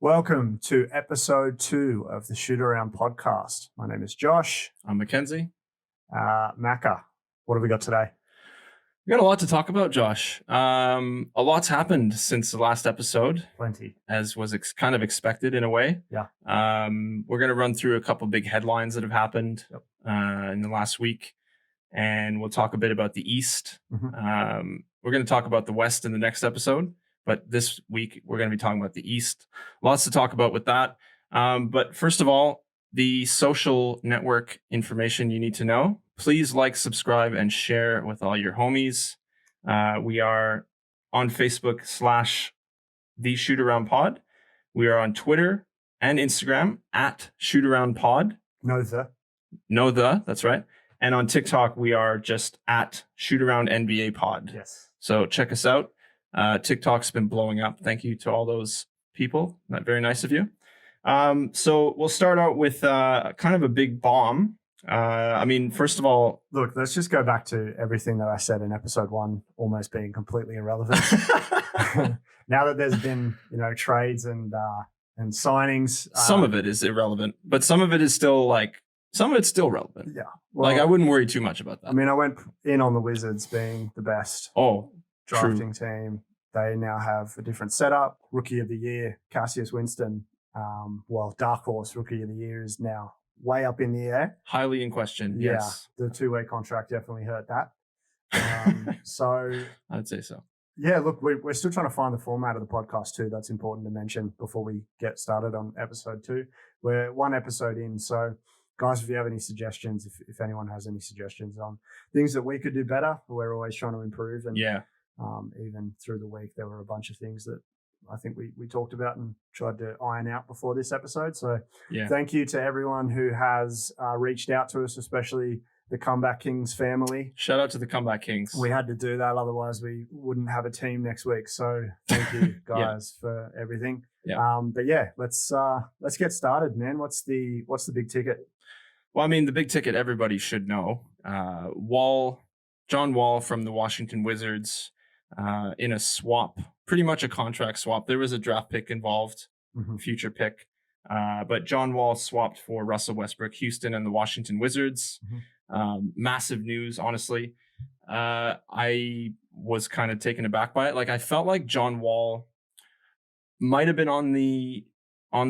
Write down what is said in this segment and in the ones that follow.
Welcome to episode 2 of the Shootaround Podcast. My name is Josh. I'm Mackenzie. Macca, what have we got today? We got a lot to talk about, Josh. A lot's happened since the last episode. Plenty. As was kind of expected in a way. Yeah. We're going to run through a couple big headlines that have happened in the last week. And we'll talk a bit about the East. Mm-hmm. We're going to talk about the West in the next episode. But this week, we're going to be talking about the East. Lots to talk about with that. But first of all, the social network information you need to know. Please like, subscribe, and share with all your homies. We are on Facebook / The Shootaround Pod. We are on Twitter and Instagram at Shootaround Pod. No, that's right. And on TikTok, we are just at Shootaround NBA Pod. Yes. So check us out. TikTok's been blowing up. Thank you to all those people. Very nice of you. So we'll start out with kind of a big bomb. First of all, look, let's just go back to everything that I said in episode 1, almost being completely irrelevant. Now that there's been, trades and signings, some of it is irrelevant, but some of it is still some of it's still relevant. Yeah, well, I wouldn't worry too much about that. I went in on the Wizards being the best. Drafting team. They now have a different setup. Rookie of the year, Cassius Winston. Dark Horse Rookie of the Year is now way up in the air. Highly in question, yes. Yeah, the 2-way contract definitely hurt that. So I'd say so. Yeah, look, we're still trying to find the format of the podcast too. That's important to mention before we get started on episode 2. We're 1 episode in, so guys, if you have any suggestions, if anyone has any suggestions on things that we could do better, we're always trying to improve. And even through the week, there were a bunch of things that I think we talked about and tried to iron out before this episode. So thank you to everyone who has reached out to us, especially the Comeback Kings family. Shout out to the Comeback Kings. We had to do that, otherwise we wouldn't have a team next week. So thank you guys for everything. Yeah. Let's get started, man. What's the big ticket? Well, the big ticket everybody should know. John Wall from the Washington Wizards. In a swap, pretty much a contract swap. There was a draft pick involved, future pick. But John Wall swapped for Russell Westbrook, Houston, and the Washington Wizards. Massive news, honestly. I was kind of taken aback by it. I felt like John Wall might have been on the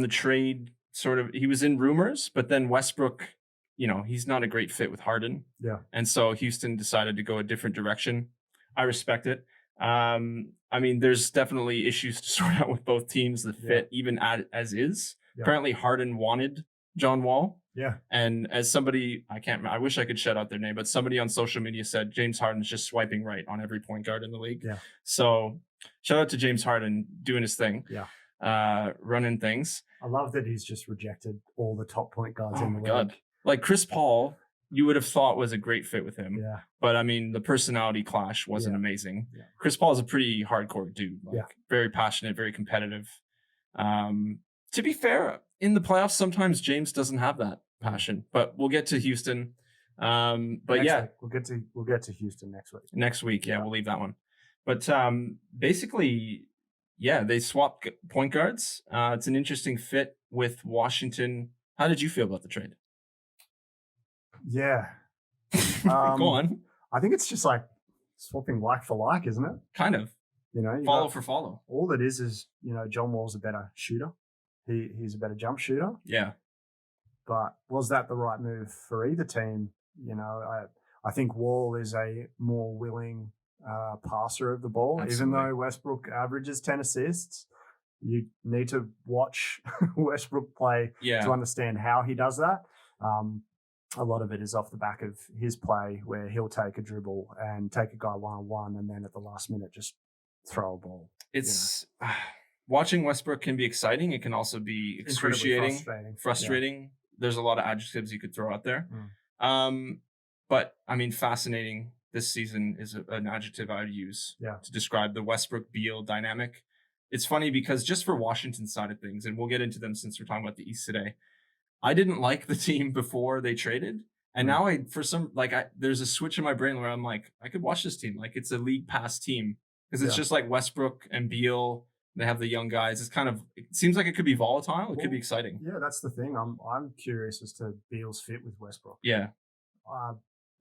trade, sort of. He was in rumors, but then Westbrook, he's not a great fit with Harden. Yeah. And so Houston decided to go a different direction. I respect it. There's definitely issues to sort out with both teams that fit even as is. Yeah. Apparently Harden wanted John Wall. Yeah. And as somebody, I wish I could shout out their name, but somebody on social media said James Harden's just swiping right on every point guard in the league. Yeah. So shout out to James Harden doing his thing. Yeah. Running things. I love that he's just rejected all the top point guards in the league. God. Like Chris Paul, you would have thought was a great fit with him. Yeah. But the personality clash wasn't amazing. Yeah. Chris Paul is a pretty hardcore dude. Very passionate, very competitive. To be fair, in the playoffs, sometimes James doesn't have that passion. But we'll get to Houston. We'll get to Houston next week. Next week, we'll leave that one. But basically, they swapped point guards. It's an interesting fit with Washington. How did you feel about the trade? Yeah. Go on. I think it's just like swapping like for like, isn't it? Kind of. Follow for follow. All it is, John Wall's a better shooter. He's a better jump shooter. Yeah. But was that the right move for either team? I think Wall is a more willing passer of the ball. Absolutely. Even though Westbrook averages 10 assists, you need to watch Westbrook play to understand how he does that. A lot of it is off the back of his play where he'll take a dribble and take a guy one-on-one and then at the last minute just throw a ball. It's watching Westbrook can be exciting. It can also be excruciating, frustrating. Yeah. There's a lot of adjectives you could throw out there. But fascinating this season is an adjective I would use to describe the Westbrook-Beal dynamic. It's funny because just for Washington's side of things, and we'll get into them since we're talking about the East today, I didn't like the team before they traded. And now there's a switch in my brain where I'm like, I could watch this team. Like it's a league pass team because it's just like Westbrook and Beal They have the young guys. It seems like it could be volatile. It could be exciting. Yeah, that's the thing. I'm curious as to Beal's fit with Westbrook. Yeah.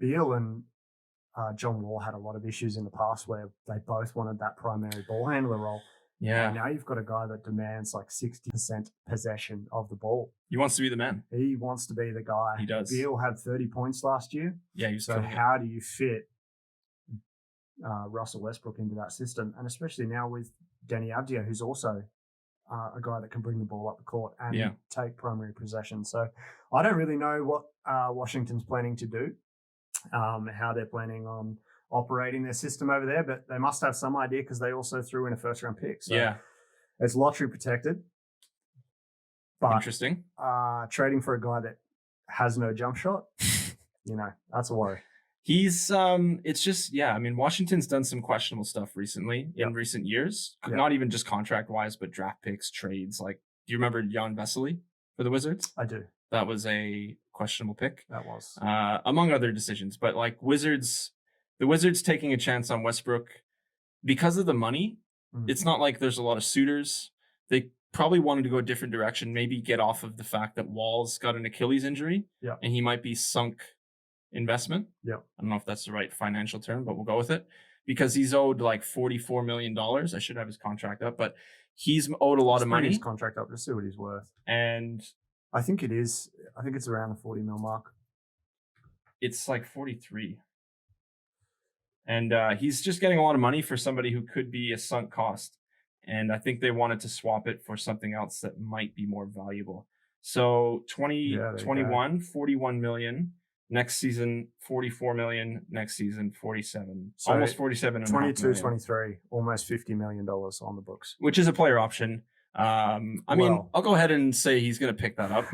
Beal and John Wall had a lot of issues in the past where they both wanted that primary ball handler role. Yeah. And now you've got a guy that demands like 60% possession of the ball. He wants to be the man. He wants to be the guy. He does. Beal had 30 points last year. Yeah. So how do you fit Russell Westbrook into that system? And especially now with Denny Avdia, who's also a guy that can bring the ball up the court and take primary possession. So I don't really know what Washington's planning to do, how they're planning on operating their system over there, but they must have some idea because they also threw in a first-round pick. So it's lottery protected. But, interesting. Trading for a guy that has no jump shot, that's a worry. He's it's just I mean, Washington's done some questionable stuff recently in recent years. Not even just contract wise, but draft picks, trades. Like, do you remember Jan Vesely for the Wizards? I do. That was a questionable pick. That was among other decisions. But like the Wizards taking a chance on Westbrook because of the money. It's not like there's a lot of suitors. They probably wanted to go a different direction, maybe get off of the fact that Wall's got an Achilles injury and he might be sunk investment. I don't know if that's the right financial term, but we'll go with it, because he's owed like $44 million. I should have his contract up, but he's owed a lot of money. His contract up to see what he's worth. And I think it's around the 40 mil mark. It's like 43. And he's just getting a lot of money for somebody who could be a sunk cost. And I think they wanted to swap it for something else that might be more valuable. So 2021, 41 million. Next season, 44 million. Next season, 47. So almost 47. 22, 23, almost $50 million on the books. Which is a player option. I mean, I'll go ahead and say he's going to pick that up.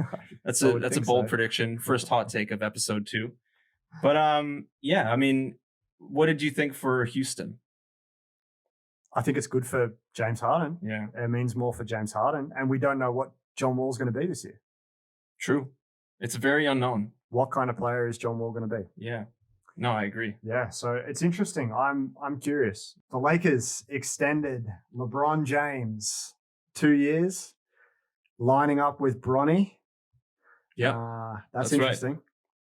That's a bold prediction. First hot take of episode 2. But I mean, what did you think for Houston? I think it's good for James Harden. Yeah. It means more for James Harden. And we don't know what John Wall's going to be this year. True. It's very unknown. What kind of player is John Wall going to be? Yeah. No, I agree. Yeah, so it's interesting. I'm curious. The Lakers extended LeBron James 2 years, lining up with Bronny. Yeah. That's interesting. Right.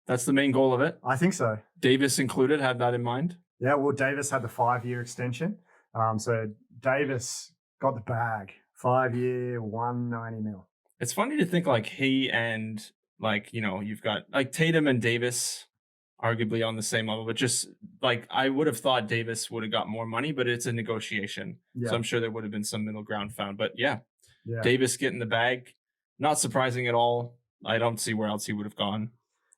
That's the main goal of it. I think so. Davis included had that in mind. Yeah, well, Davis had the 5-year extension. So Davis got the bag. 5-year, $190 million. It's funny to think like he and you've got like Tatum and Davis arguably on the same level, but just like I would have thought Davis would have got more money, but it's a negotiation. Yeah. So I'm sure there would have been some middle ground found. But Davis getting the bag, not surprising at all. I don't see where else he would have gone.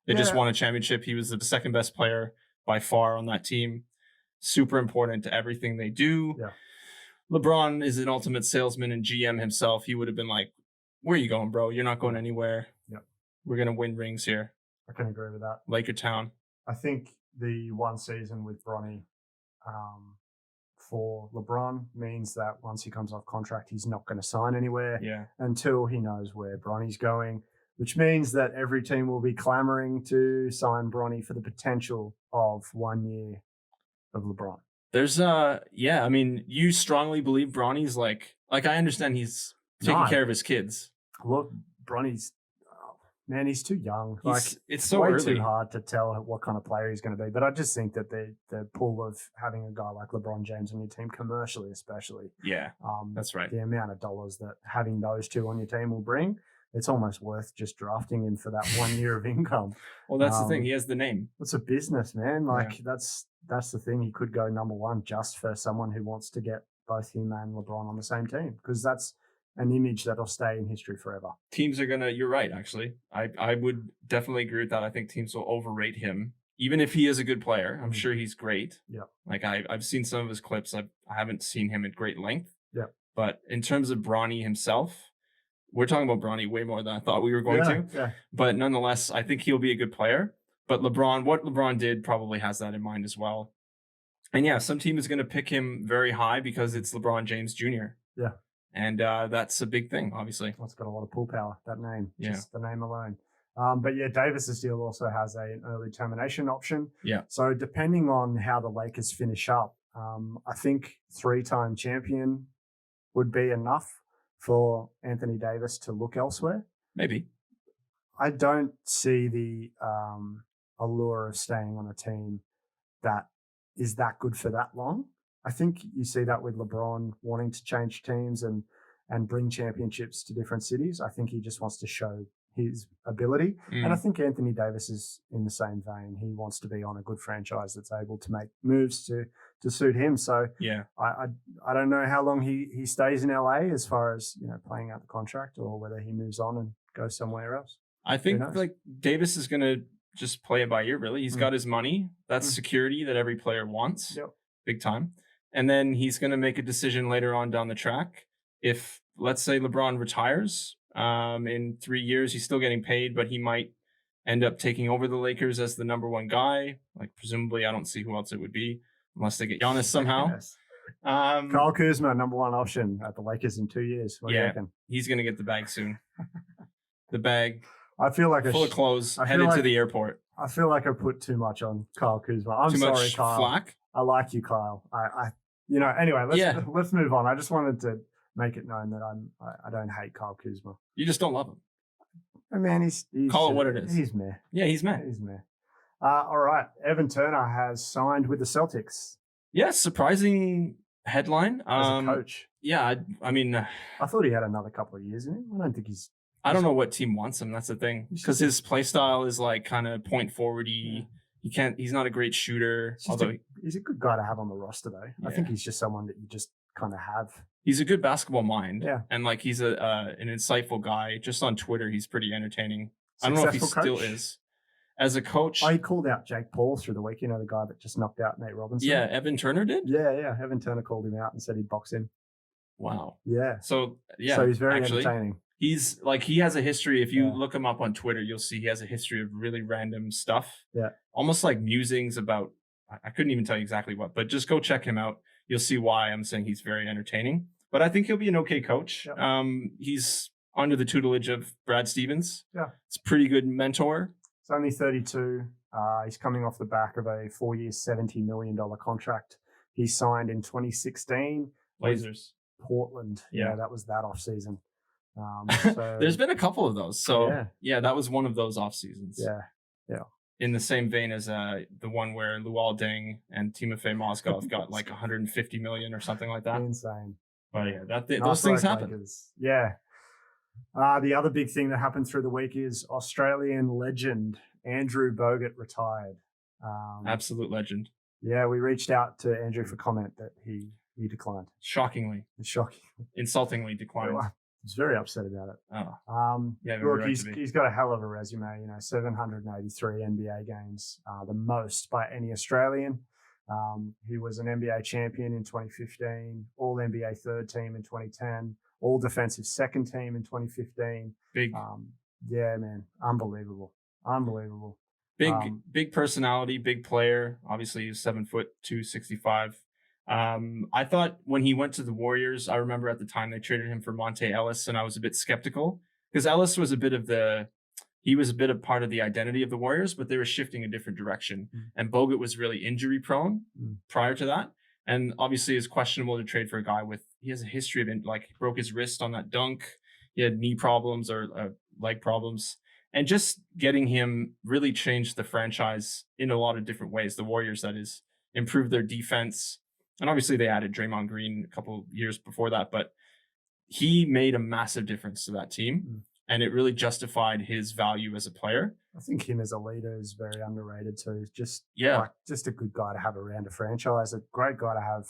They just won a championship. He was the second best player by far on that team. Super important to everything they do. Yeah. LeBron is an ultimate salesman and GM himself. He would have been like, where are you going, bro? You're not going anywhere. Yeah. We're going to win rings here. I can agree with that. Laker Town. I think the one season with Bronny for LeBron means that once he comes off contract, he's not going to sign anywhere until he knows where Bronny's going, which means that every team will be clamoring to sign Bronny for the potential of 1 year of LeBron. There's I mean, you strongly believe Bronny's like I understand he's taking care of his kids. Look, Bronny's he's too young. It's so way early. Too hard to tell what kind of player he's going to be. But I just think that the pull of having a guy like LeBron James on your team, commercially especially, that's right. The amount of dollars that having those two on your team will bring, it's almost worth just drafting him for that 1 year of income. Well, that's the thing. He has the name. It's a business, man. That's the thing. He could go number one just for someone who wants to get both him and LeBron on the same team, because that's an image that'll stay in history forever. Teams are you're right, actually. I would definitely agree with that. I think teams will overrate him, even if he is a good player. I'm sure he's great. Yeah. Like I've seen some of his clips. I haven't seen him at great length. Yeah. But in terms of Bronny himself, we're talking about Bronny way more than I thought we were going to. Yeah. But nonetheless, I think he'll be a good player. But what LeBron did probably has that in mind as well. And some team is going to pick him very high because it's LeBron James Jr. Yeah. And that's a big thing, obviously. It's got a lot of pull power, that name, just the name alone. But Davis's deal also has an early termination option. Yeah. So depending on how the Lakers finish up, I think 3-time champion would be enough for Anthony Davis to look elsewhere. Maybe. I don't see the allure of staying on a team that is that good for that long. I think you see that with LeBron wanting to change teams and bring championships to different cities. I think he just wants to show his ability. And I think Anthony Davis is in the same vein. He wants to be on a good franchise that's able to make moves to suit him. So yeah, I don't know how long he stays in LA as far as, playing out the contract, or whether he moves on and goes somewhere else. I think like Davis is going to just play it by ear, really. He's got his money. That's security that every player wants. Yep. Big time. And then he's going to make a decision later on down the track. If, let's say, LeBron retires in 3 years, he's still getting paid, but he might end up taking over the Lakers as the number one guy. Like, presumably, I don't see who else it would be unless they get Giannis somehow. Yes. Kyle Kuzma, number one option at the Lakers in 2 years. What do you reckon? He's going to get the bag soon. The bag. I feel like full of clothes, headed to the airport. I feel like I put too much on Kyle Kuzma. I'm sorry, Kyle. Flack? I like you, Kyle. Anyway, let's move on. I just wanted to make it known that I don't hate Kyle Kuzma. You just don't love him. I mean, he's call it what it is. He's meh. Yeah, he's meh. He's meh. All right, Evan Turner has signed with the Celtics. Yeah, surprising headline. As a coach. Yeah, I mean, I thought he had another couple of years in him. I don't think he's. I don't know what team wants him. That's the thing, because his play style is like kind of point forward-y. He's not a great shooter. Although he's a good guy to have on the roster, though. Yeah. I think he's just someone that you just kind of have. He's a good basketball mind. Yeah. And like he's an insightful guy. Just on Twitter, he's pretty entertaining. I don't know if he still is. As a coach. He called out Jake Paul through the week, the guy that just knocked out Nate Robinson. Yeah, Evan Turner did? Yeah. Evan Turner called him out and said he'd box him. Wow. Yeah. So he's very entertaining. He's like, he has a history. If you look him up on Twitter, you'll see he has a history of really random stuff. Yeah. Almost like musings about, I couldn't even tell you exactly what, but just go check him out. You'll see why I'm saying he's very entertaining. But I think he'll be an okay coach. Yeah. He's under the tutelage of Brad Stevens. Yeah. It's a pretty good mentor. He's only 32. He's coming off the back of a 4-year, $70 million contract. He signed in 2016. Blazers. Portland. Yeah, that was that offseason. There's been a couple of those. So yeah, that was one of those off seasons. Yeah. In the same vein as the one where Luol Deng and Timofey Mozgov got like 150 million or something like that. Insane. But yeah, those things happen. Lakers. Yeah. The other big thing that happened through the week is Australian legend Andrew Bogut retired. Absolute legend. Yeah, we reached out to Andrew for comment that he declined. Shocking. Insultingly declined. I was very upset about it. Oh. Look, he's got a hell of a resume. 783 NBA games, the most by any Australian. He was an NBA champion in 2015, All NBA third team in 2010, All Defensive second team in 2015. Big. Yeah, man, unbelievable. Big personality, big player. Obviously, he's 7'2", 265. I thought when he went to the Warriors, I remember at the time they traded him for Monte Ellis, and I was a bit skeptical because Ellis was a bit of part of the identity of the Warriors, but they were shifting a different direction. And Bogut was really injury prone prior to that. And obviously it's questionable to trade for a guy he has a history of broke his wrist on that dunk. He had knee problems or leg problems. And just getting him really changed the franchise in a lot of different ways. The Warriors, that is, improved their defense. And obviously they added Draymond Green a couple years before that, but he made a massive difference to that team. And it really justified his value as a player. I think him as a leader is very underrated too. Just a good guy to have around a franchise, a great guy to have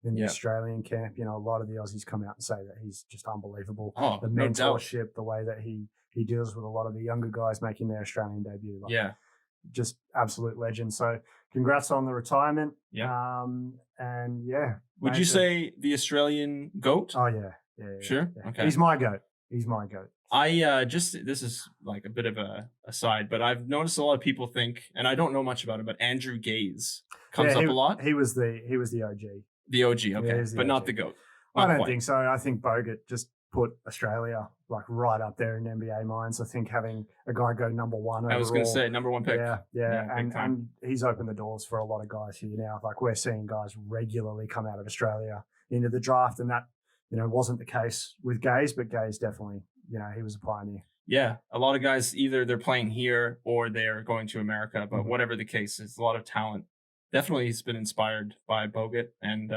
in the Australian camp. A lot of the Aussies come out and say that he's just unbelievable. Oh, the mentorship, the way that he deals with a lot of the younger guys making their Australian debut. Just absolute legend. So congrats on the retirement. Yeah. Would you say the Australian GOAT? Oh, yeah. Sure? Yeah. Okay. He's my GOAT. This is like a bit of a aside, but I've noticed a lot of people think, and I don't know much about him, but Andrew Gaze comes up a lot. He was the OG. The OG, okay. But OG. Not the GOAT. I don't think so. I think Bogut just put Australia right up there in NBA minds. I think having a guy go number one overall. I was going to say number one pick. Yeah. And he's opened the doors for a lot of guys here now. We're seeing guys regularly come out of Australia into the draft, and that wasn't the case with Gaze, but Gaze definitely, he was a pioneer. Yeah, a lot of guys, either they're playing here or they're going to America, but whatever the case, it's a lot of talent. Definitely he's been inspired by Bogut, and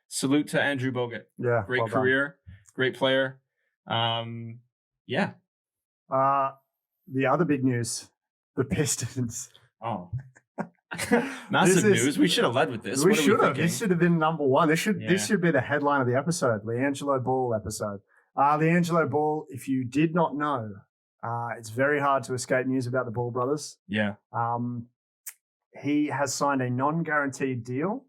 salute to Andrew Bogut. Yeah. Great career, great player. Yeah. The other big news, the Pistons. Oh. Massive news. We should have led with this. We should have. This should have been number one. This should be the headline of the episode, LiAngelo Ball episode. LiAngelo Ball, if you did not know, it's very hard to escape news about the Ball brothers. Yeah. He has signed a non-guaranteed deal,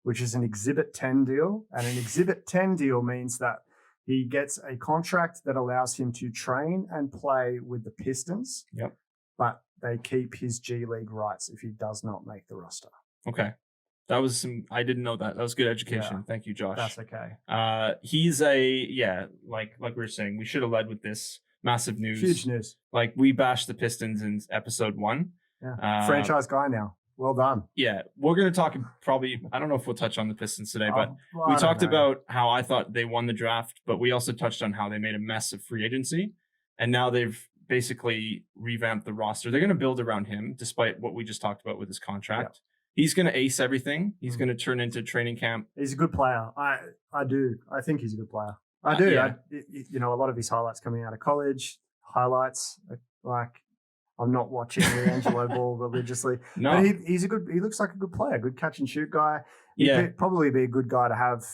which is an Exhibit 10 deal. And an Exhibit 10 deal means that he gets a contract that allows him to train and play with the Pistons. Yep. But they keep his G League rights if he does not make the roster. Okay. That was I didn't know that. That was good education. Yeah. Thank you, Josh. That's okay. He's like we were saying, we should have led with this. Massive news. Huge news. Like, we bashed the Pistons in episode 1. Yeah. Franchise guy now. Well done. Yeah. We're going to talk probably, I don't know if we'll touch on the Pistons today, but we talked about how I thought they won the draft, but we also touched on how they made a mess of free agency. And now they've basically revamped the roster. They're going to build around him, despite what we just talked about with his contract. Yeah. He's going to ace everything. He's going to turn into training camp. He's a good player. I do. I think he's a good player. I do. Yeah. A lot of his highlights coming out of college, like I'm not watching LiAngelo Ball religiously. No. But he looks like a good player, good catch and shoot guy. He'd probably be a good guy to have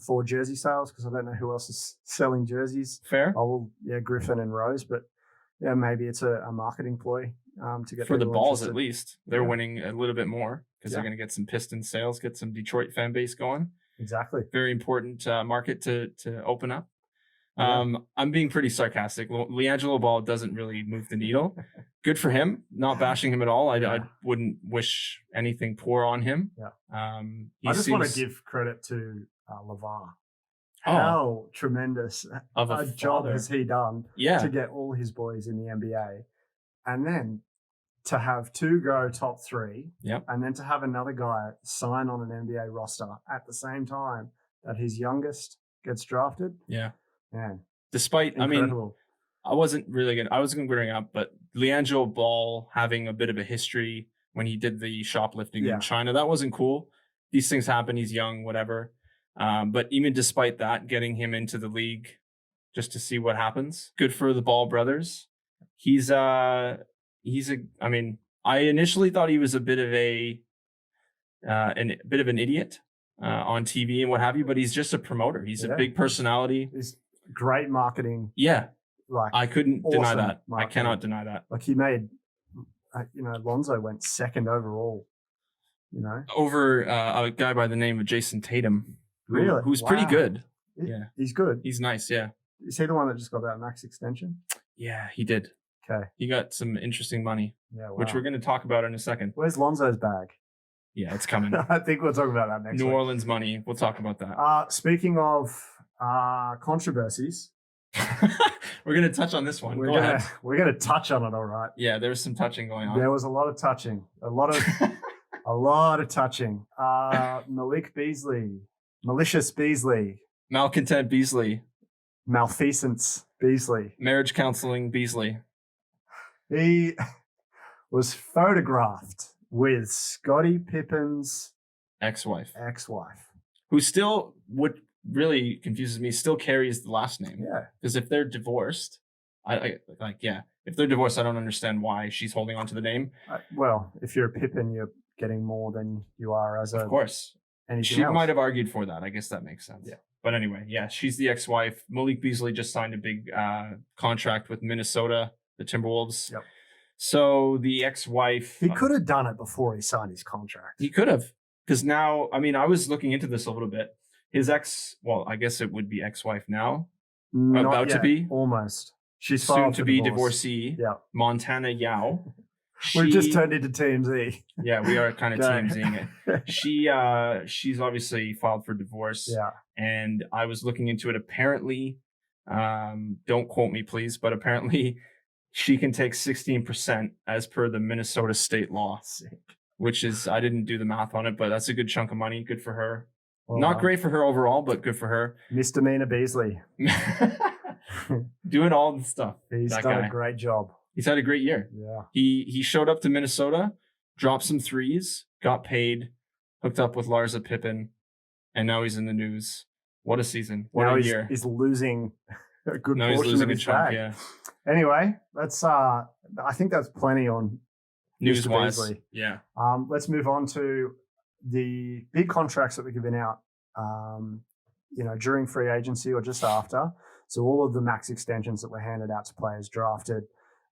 for jersey sales, because I don't know who else is selling jerseys. Fair. Griffin and Rose, but maybe it's a marketing ploy to get for the Balls interested. At least. They're winning a little bit more because they're going to get some Pistons sales, get some Detroit fan base going. Exactly. Very important market to open up. I'm being pretty sarcastic. LiAngelo Ball doesn't really move the needle. Good for him. Not bashing him at all. I wouldn't wish anything poor on him. Yeah. I just want to give credit to LeVar. How tremendous of a job has he done to get all his boys in the NBA, and then to have 2 go top 3, and then to have another guy sign on an NBA roster at the same time that his youngest gets drafted. Yeah. Man. Despite, incredible. I wasn't going to bring up, but LiAngelo Ball having a bit of a history when he did the shoplifting in China, that wasn't cool. These things happen. He's young, whatever. But even despite that, getting him into the league just to see what happens. Good for the Ball brothers. I initially thought he was a bit of an idiot on TV and what have you, but he's just a promoter. He's a big personality. He's great marketing. Yeah. Like, I couldn't deny that. Marketing. I cannot deny that. Like, he made, Lonzo went 2nd overall, over a guy by the name of Jason Tatum. Really? Who's pretty good. He's good. He's nice. Yeah. Is he the one that just got that max extension? Yeah, he did. Okay. He got some interesting money, which we're going to talk about in a second. Where's Lonzo's bag? Yeah, it's coming. I think we'll talk about that next week. New Orleans money. We'll talk about that. Speaking of controversies. We're going to touch on this one. We're going to touch on it, all right. Yeah, there was some touching going on. There was a lot of touching. A lot of touching. Malik Beasley. Malicious Beasley. Malcontent Beasley. Malfeasance Beasley. Marriage counseling Beasley. He was photographed with Scottie Pippen's ex-wife, who still, what really confuses me, still carries the last name. Yeah, because if they're divorced, if they're divorced, I don't understand why she's holding on to the name. Well, if you're a Pippen, you're getting more than you are as of course. She might have argued for that. I guess that makes sense. Yeah. But anyway, she's the ex-wife. Malik Beasley just signed a big contract with Minnesota, the Timberwolves. Yep. So the ex-wife... He could have done it before he signed his contract. He could have. Because now, I was looking into this a little bit. His I guess it would be ex-wife now. Not to be. Almost. She's soon to be divorcee. Yeah. Montana Yao. We've just turned into Team Z. Yeah, we are kind of Team Zing it. She's obviously filed for divorce. Yeah. And I was looking into it. Apparently, don't quote me, please, but apparently she can take 16% as per the Minnesota state law, which is, I didn't do the math on it, but that's a good chunk of money. Good for her. Well Not done. great for her overall, but good for her. Misdemeanor Beasley. Doing all the stuff. He's That done guy. a great job. He's had a great year. Yeah. He showed up to Minnesota, dropped some threes, got paid, hooked up with Larsa Pippen, and now he's in the news. What a season. What Now a he's, year. he's losing a good Now he's portion losing of a his chunk, bag. yeah. Anyway, let's I think that's plenty on News-wise. Beasley. Yeah. Let's move on to the big contracts that were given out during free agency or just after. So all of the max extensions that were handed out to players drafted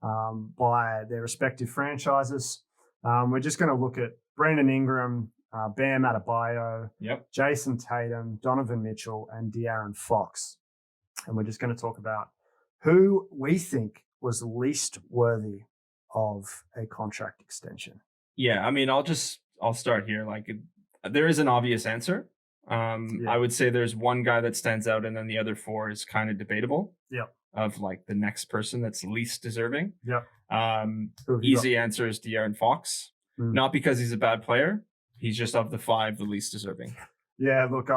by their respective franchises. We're just going to look at Brandon Ingram, Bam Adebayo, Yep. Jason Tatum, Donovan Mitchell, and De'Aaron Fox. And we're just going to talk about who we think was least worthy of a contract extension. Yeah, I mean, I'll start here. Like, there is an obvious answer. I would say there's one guy that stands out, and then the other four is kind of debatable. Yep. Of like the next person that's least deserving. Yep. Easy answer is De'Aaron Fox. Mm. Not because he's a bad player. He's just of the five, the least deserving. Yeah, look,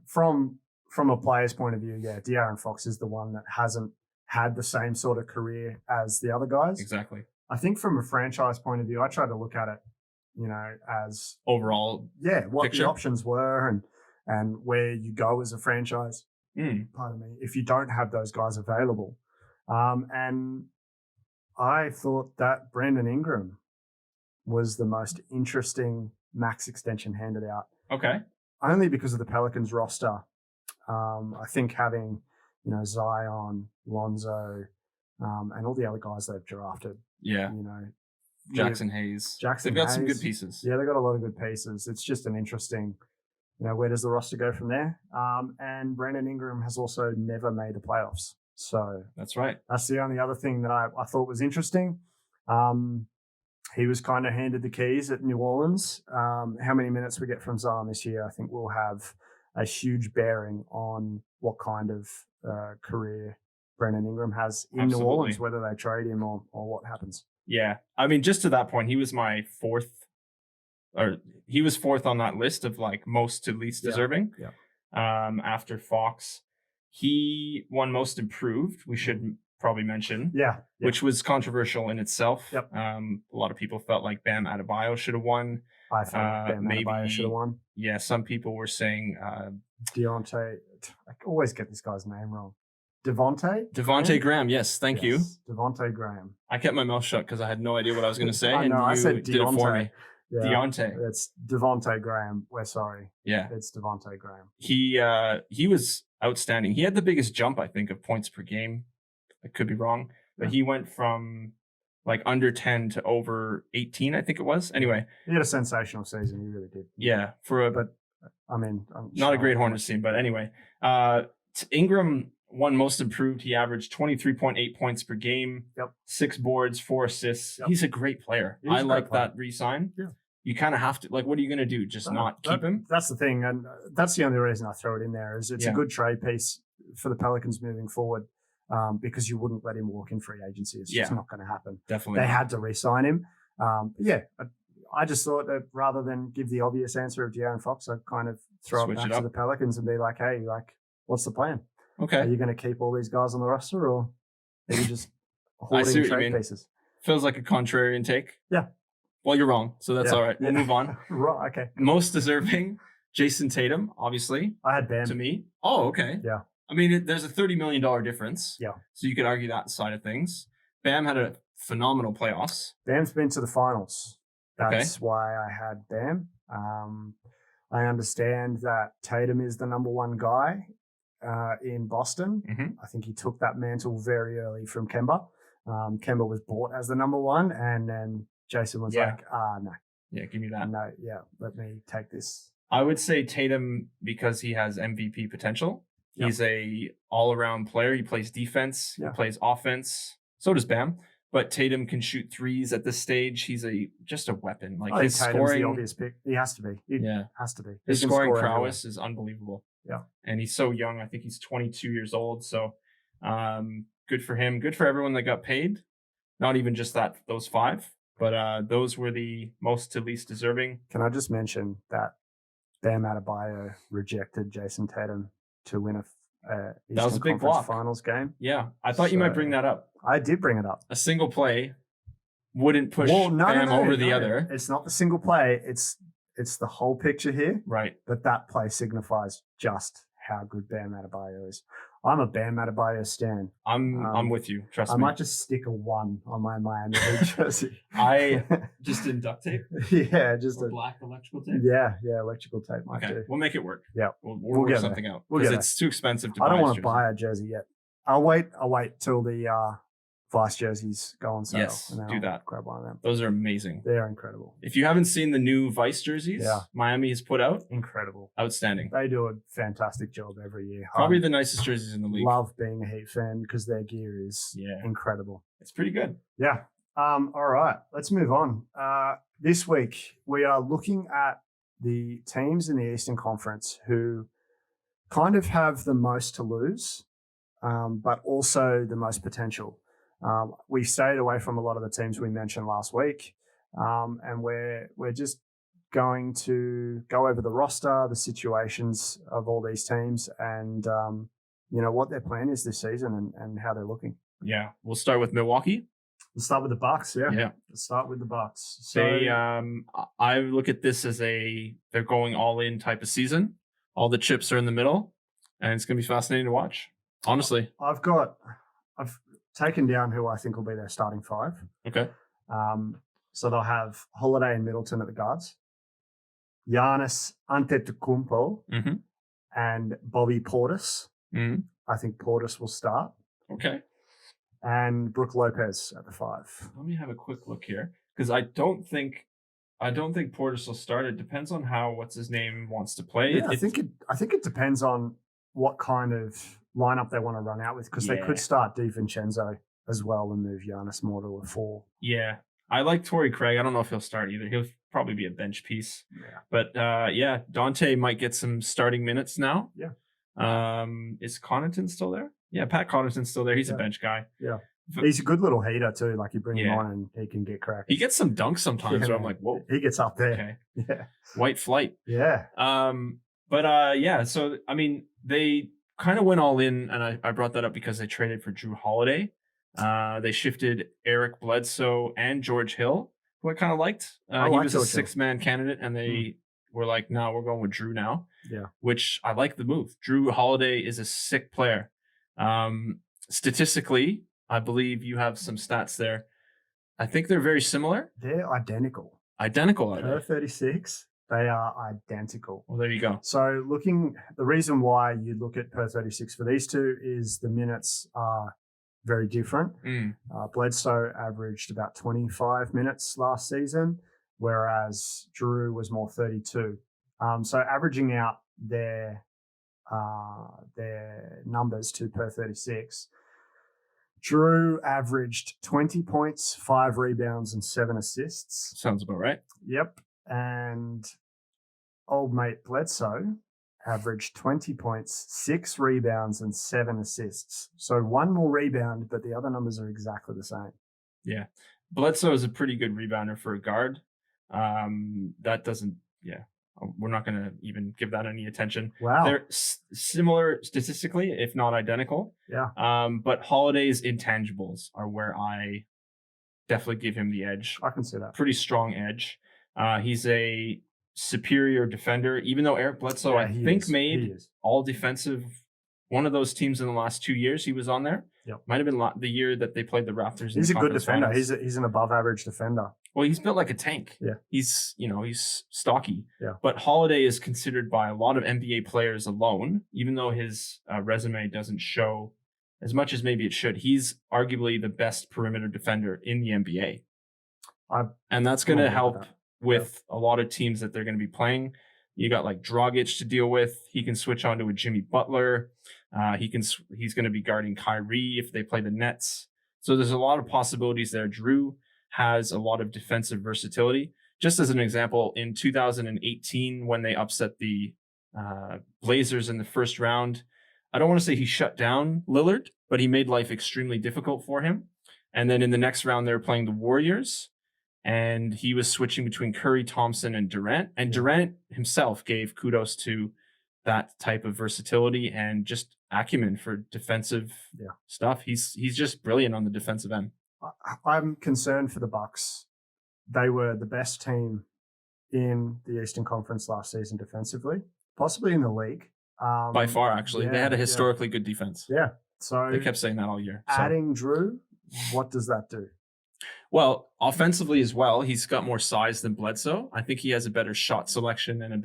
from a player's point of view, yeah, De'Aaron Fox is the one that hasn't had the same sort of career as the other guys. Exactly. I think from a franchise point of view, I try to look at it, as overall, what picture. the options were and where you go as a franchise. Pardon me, if you don't have those guys available. And I thought that Brandon Ingram was the most interesting max extension handed out. Okay. Only because of the Pelicans roster. I think having, Zion, Lonzo, and all the other guys they've drafted. Yeah. Jackson Hayes. They've got some good pieces. Yeah, they've got a lot of good pieces. It's just an interesting, where does the roster go from there? And Brandon Ingram has also never made the playoffs. So that's right. That's the only other thing that I thought was interesting. He was kind of handed the keys at New Orleans. How many minutes we get from Zion this year, I think will have a huge bearing on what kind of career Brandon Ingram has in New Orleans, whether they trade him or what happens. Yeah. I mean, just to that point, he was fourth on that list of like most to least deserving. Yeah. After Fox. He won most improved, we should probably mention. Yeah. Which was controversial in itself. Yep. A lot of people felt like Bam Adebayo should have won. I thought Bam Adebayo should have won. Yeah, some people were saying Deontay. I always get this guy's name wrong. Devontae Graham. Yes, thank you. Devontae Graham. I kept my mouth shut because I had no idea what I was going to say. I know. And I said did it for me. Yeah, Deontay. It's Devontae Graham. We're sorry. Yeah. It's Devontae Graham. He was outstanding. He had the biggest jump, I think, of points per game. I could be wrong. But he went from like under 10 to over 18, I think it was. Anyway. He had a sensational season. He really did. Yeah. But I mean, not a great Hornets team, but anyway. Ingram won most improved. He averaged 23.8 points per game. Yep. 6 boards, 4 assists. Yep. He's a great player. I like that re-sign. Yeah. You kind of have to, like, what are you going to do? Just not keep him? That's the thing. And that's the only reason I throw it in there is it's a good trade piece for the Pelicans moving forward because you wouldn't let him walk in free agency. It's just not going to happen. Definitely. They had to re-sign him. I just thought that rather than give the obvious answer of De'Aaron Fox, I'd kind of throw it back to the Pelicans and be like, hey, like, what's the plan? Okay. Are you going to keep all these guys on the roster or are you just hoarding trade pieces? Feels like a contrarian take. Yeah. Well, you're wrong, so that's all right. We'll move on. Right, okay. Most deserving, Jason Tatum, obviously. I had Bam. To me. Oh, okay. Yeah. I mean, there's a $30 million difference. Yeah. So you could argue that side of things. Bam had a phenomenal playoffs. Bam's been to the finals. That's why I had Bam. I understand that Tatum is the number one guy in Boston. Mm-hmm. I think he took that mantle very early from Kemba. Kemba was bought as the number one, and then Jason was like, no. Yeah, give me that. No, let me take this. I would say Tatum because he has MVP potential. Yep. He's a all-around player. He plays defense. He plays offense. So does Bam. But Tatum can shoot threes at this stage. He's just a weapon. Like his Tatum's scoring, the obvious pick. He has to be. He has to be. His scoring prowess is unbelievable. Yeah, and he's so young. I think he's 22 years old. So, good for him. Good for everyone that got paid. Not even just those 5, but those were the most to least deserving. Can I just mention that Bam Adebayo rejected Jason Tatum to win that was a big Conference block. Finals game. Yeah, I thought you might bring that up. I did bring it up. A single play wouldn't push Bam over the other. It's not the single play. It's the whole picture here. Right. But that play signifies just how good Bam Adebayo is. I'm a Bam Adebayo stan. I'm with you. Trust me. I might just stick a 1 on my Miami Heat jersey. I just in duct tape. Yeah, just a black electrical tape. Yeah, electrical tape might do. We'll make it work. Yeah, we'll work something out because it's too expensive to buy. I don't want to buy a jersey yet. I'll wait till the Vice jerseys go on sale. Yes, and then do I'll that. Grab one of them. Those are amazing. They are incredible. If you haven't seen the new Vice jerseys, Miami has put out, incredible, outstanding. They do a fantastic job every year. Probably the nicest jerseys in the league. Love being a Heat fan because their gear is incredible. It's pretty good. Yeah. All right, let's move on. This week we are looking at the teams in the Eastern Conference who kind of have the most to lose, but also the most potential. We stayed away from a lot of the teams we mentioned last week, and we're just going to go over the roster, the situations of all these teams, and what their plan is this season and how they're looking. Yeah, we'll start with Milwaukee. Let's start with the Bucks. Yeah. Let's start with the Bucks. So, I look at this as they're going all in type of season. All the chips are in the middle, and it's going to be fascinating to watch. Honestly, I've taken down who I think will be their starting 5. Okay. So they'll have Holiday and Middleton at the guards, Giannis Antetokounmpo, and Bobby Portis. Mm-hmm. I think Portis will start. Okay. And Brook Lopez at the 5. Let me have a quick look here because I don't think Portis will start. It depends on how what's his name wants to play. Yeah, I think it depends on what kind of lineup they want to run out with because they could start DiVincenzo as well and move Giannis more to a 4. Yeah. I like Torrey Craig. I don't know if he'll start either. He'll probably be a bench piece. Yeah. But Dante might get some starting minutes now. Yeah. Is Connaughton still there? Yeah, Pat Connaughton's still there. He's a bench guy. Yeah. He's a good little heater too. Like you bring him on and he can get cracked. He gets some dunks sometimes where I'm like, whoa. He gets up there. Okay. Yeah. White flight. Yeah. So I mean, they kind of went all in, and I brought that up because they traded for Jrue Holiday. They shifted Eric Bledsoe and George Hill, who I kind of liked. He was a 6-man candidate, and they were like, no, we're going with Jrue now. Yeah. Which I like the move. Jrue Holiday is a sick player. Statistically, I believe you have some stats there. I think they're very similar. They're identical. Identical, are Per 36, they are identical. Well, there you go. So the reason why you look at per 36 for these two is the minutes are very different. Bledsoe averaged about 25 minutes last season, whereas Jrue was more 32. So averaging out their numbers to per 36, Jrue averaged 20 points, 5 rebounds, and 7 assists. Sounds about right. Yep. And old mate Bledsoe averaged 20 points, 6 rebounds, and 7 assists. So 1 more rebound, but the other numbers are exactly the same. Yeah. Bledsoe is a pretty good rebounder for a guard. That doesn't, we're not going to even give that any attention. Wow. They're similar statistically, if not identical. Yeah. But Holiday's intangibles are where I definitely give him the edge. I can see that. Pretty strong edge. He's a superior defender, even though Eric Bledsoe, I think, made all defensive one of those teams in the last 2 years he was on there. Yep. Might have been the year that they played the Raptors. He's in the a good defender. Finals. He's an above average defender. Well, he's built like a tank. Yeah. He's stocky. Yeah. But Holiday is considered by a lot of NBA players alone, even though his resume doesn't show as much as maybe it should. He's arguably the best perimeter defender in the NBA. And that's going to help with a lot of teams that they're going to be playing. You got like Dragic to deal with. He can switch on to a Jimmy Butler. He's going to be guarding Kyrie if they play the Nets. So there's a lot of possibilities there. Jrue has a lot of defensive versatility. Just as an example, in 2018, when they upset the Blazers in the first round, I don't want to say he shut down Lillard, but he made life extremely difficult for him. And then in the next round, they were playing the Warriors. and he was switching between Curry, Thompson, and Durant. And Durant himself gave kudos to that type of versatility and just acumen for defensive stuff. He's just brilliant on the defensive end. I'm concerned for the Bucks. They were the best team in the Eastern Conference last season defensively, possibly in the league. By far, actually. They had a historically good defense. Yeah. So they kept saying that all year. Adding Jrue, what does that do? Well, offensively as well, he's got more size than Bledsoe. I think he has a better shot selection and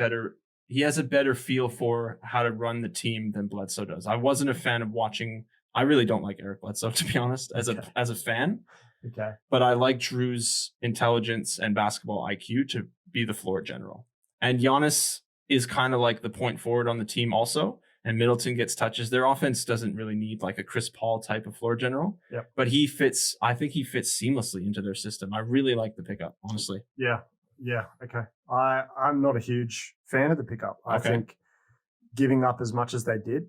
he has a better feel for how to run the team than Bledsoe does. I wasn't a fan of watching. I really don't like Eric Bledsoe, to be honest, as a fan. Okay. But I like Jrue's intelligence and basketball IQ to be the floor general. And Giannis is kind of like the point forward on the team also. And Middleton gets touches. Their offense doesn't really need like a Chris Paul type of floor general. Yep. But I think he fits seamlessly into their system. I really like the pickup, honestly. Yeah. Yeah. Okay. I'm not a huge fan of the pickup. I think giving up as much as they did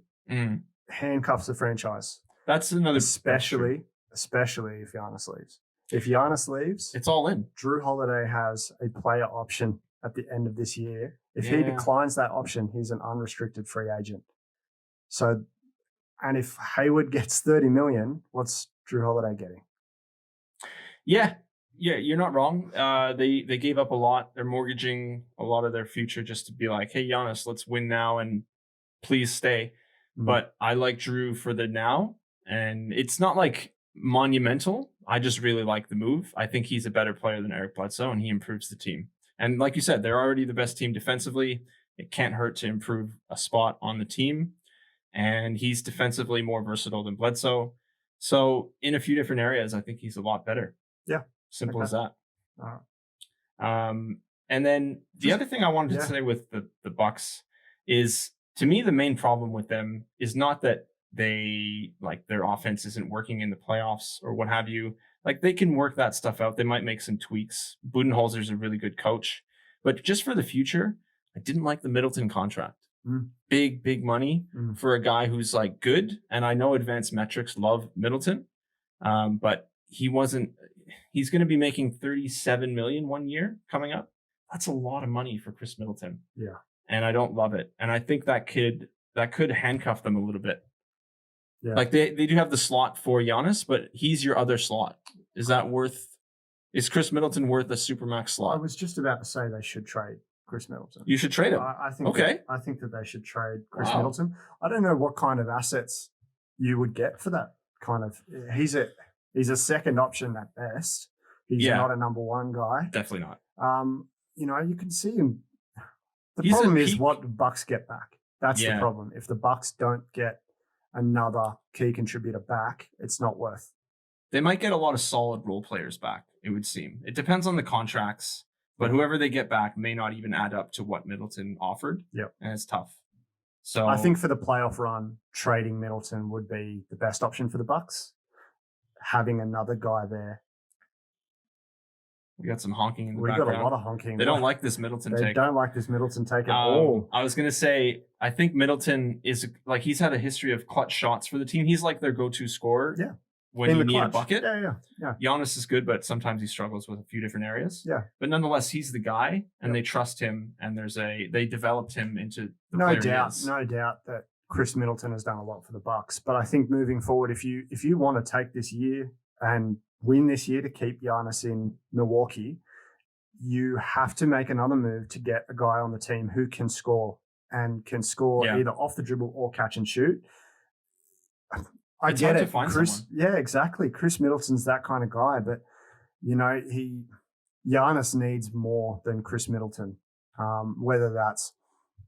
handcuffs the franchise. That's another especially if Giannis leaves. If Giannis leaves, it's all in. Jrue Holiday has a player option at the end of this year. If he declines that option, he's an unrestricted free agent. So, and if Hayward gets $30 million, what's Jrue Holiday getting? Yeah, you're not wrong. They gave up a lot. They're mortgaging a lot of their future just to be like, hey, Giannis, let's win now and please stay. But I like Jrue for the now, and it's not like monumental. I just really like the move. I think he's a better player than Eric Bledsoe, and he improves the team. And like you said, they're already the best team defensively. It can't hurt to improve a spot on the team. And he's defensively more versatile than Bledsoe. So in a few different areas, I think he's a lot better. Yeah. Simple as that. All right. And then the other thing I wanted to say with the Bucks is, to me, the main problem with them is not that their offense isn't working in the playoffs or what have you. Like, they can work that stuff out. They might make some tweaks. Budenholzer's a really good coach. But just for the future, I didn't like the Middleton contract. Big money for a guy who's like good. And I know advanced metrics love Middleton. But he's going to be making $37 million 1 year coming up. That's a lot of money for Chris Middleton. Yeah. And I don't love it. And I think that could handcuff them a little bit. Yeah. Like they do have the slot for Giannis, but he's your other slot. Is Chris Middleton worth a supermax slot? I was just about to say they should trade Chris Middleton. You should trade him. I think that they should trade Chris Middleton. I don't know what kind of assets you would get for that kind of. He's a second option at best. He's not a number one guy. Definitely not. You can see him. The problem is what the Bucks get back. That's the problem. If the Bucks don't get another key contributor back, it's not worth. They might get a lot of solid role players back, it would seem. It depends on the contracts, but whoever they get back may not even add up to what Middleton offered. Yep. And it's tough. So I think for the playoff run, trading Middleton would be the best option for the Bucks. Having another guy there. We got some honking in the background. We got a lot of honking. They don't like this Middleton take. They don't like this Middleton take at all. I was going to say, I think Middleton is like, he's had a history of clutch shots for the team. He's like their go-to scorer. Yeah. When you need a bucket. Yeah. Giannis is good, but sometimes he struggles with a few different areas. Yeah. But nonetheless, he's the guy, and they trust him, and they developed him into the player he is. No doubt that Chris Middleton has done a lot for the Bucks. But I think moving forward, if you want to take this year and win this year to keep Giannis in Milwaukee, you have to make another move to get a guy on the team who can score either off the dribble or catch and shoot. It's hard to find someone. Yeah, exactly. Chris Middleton's that kind of guy, but Giannis needs more than Chris Middleton. Whether that's,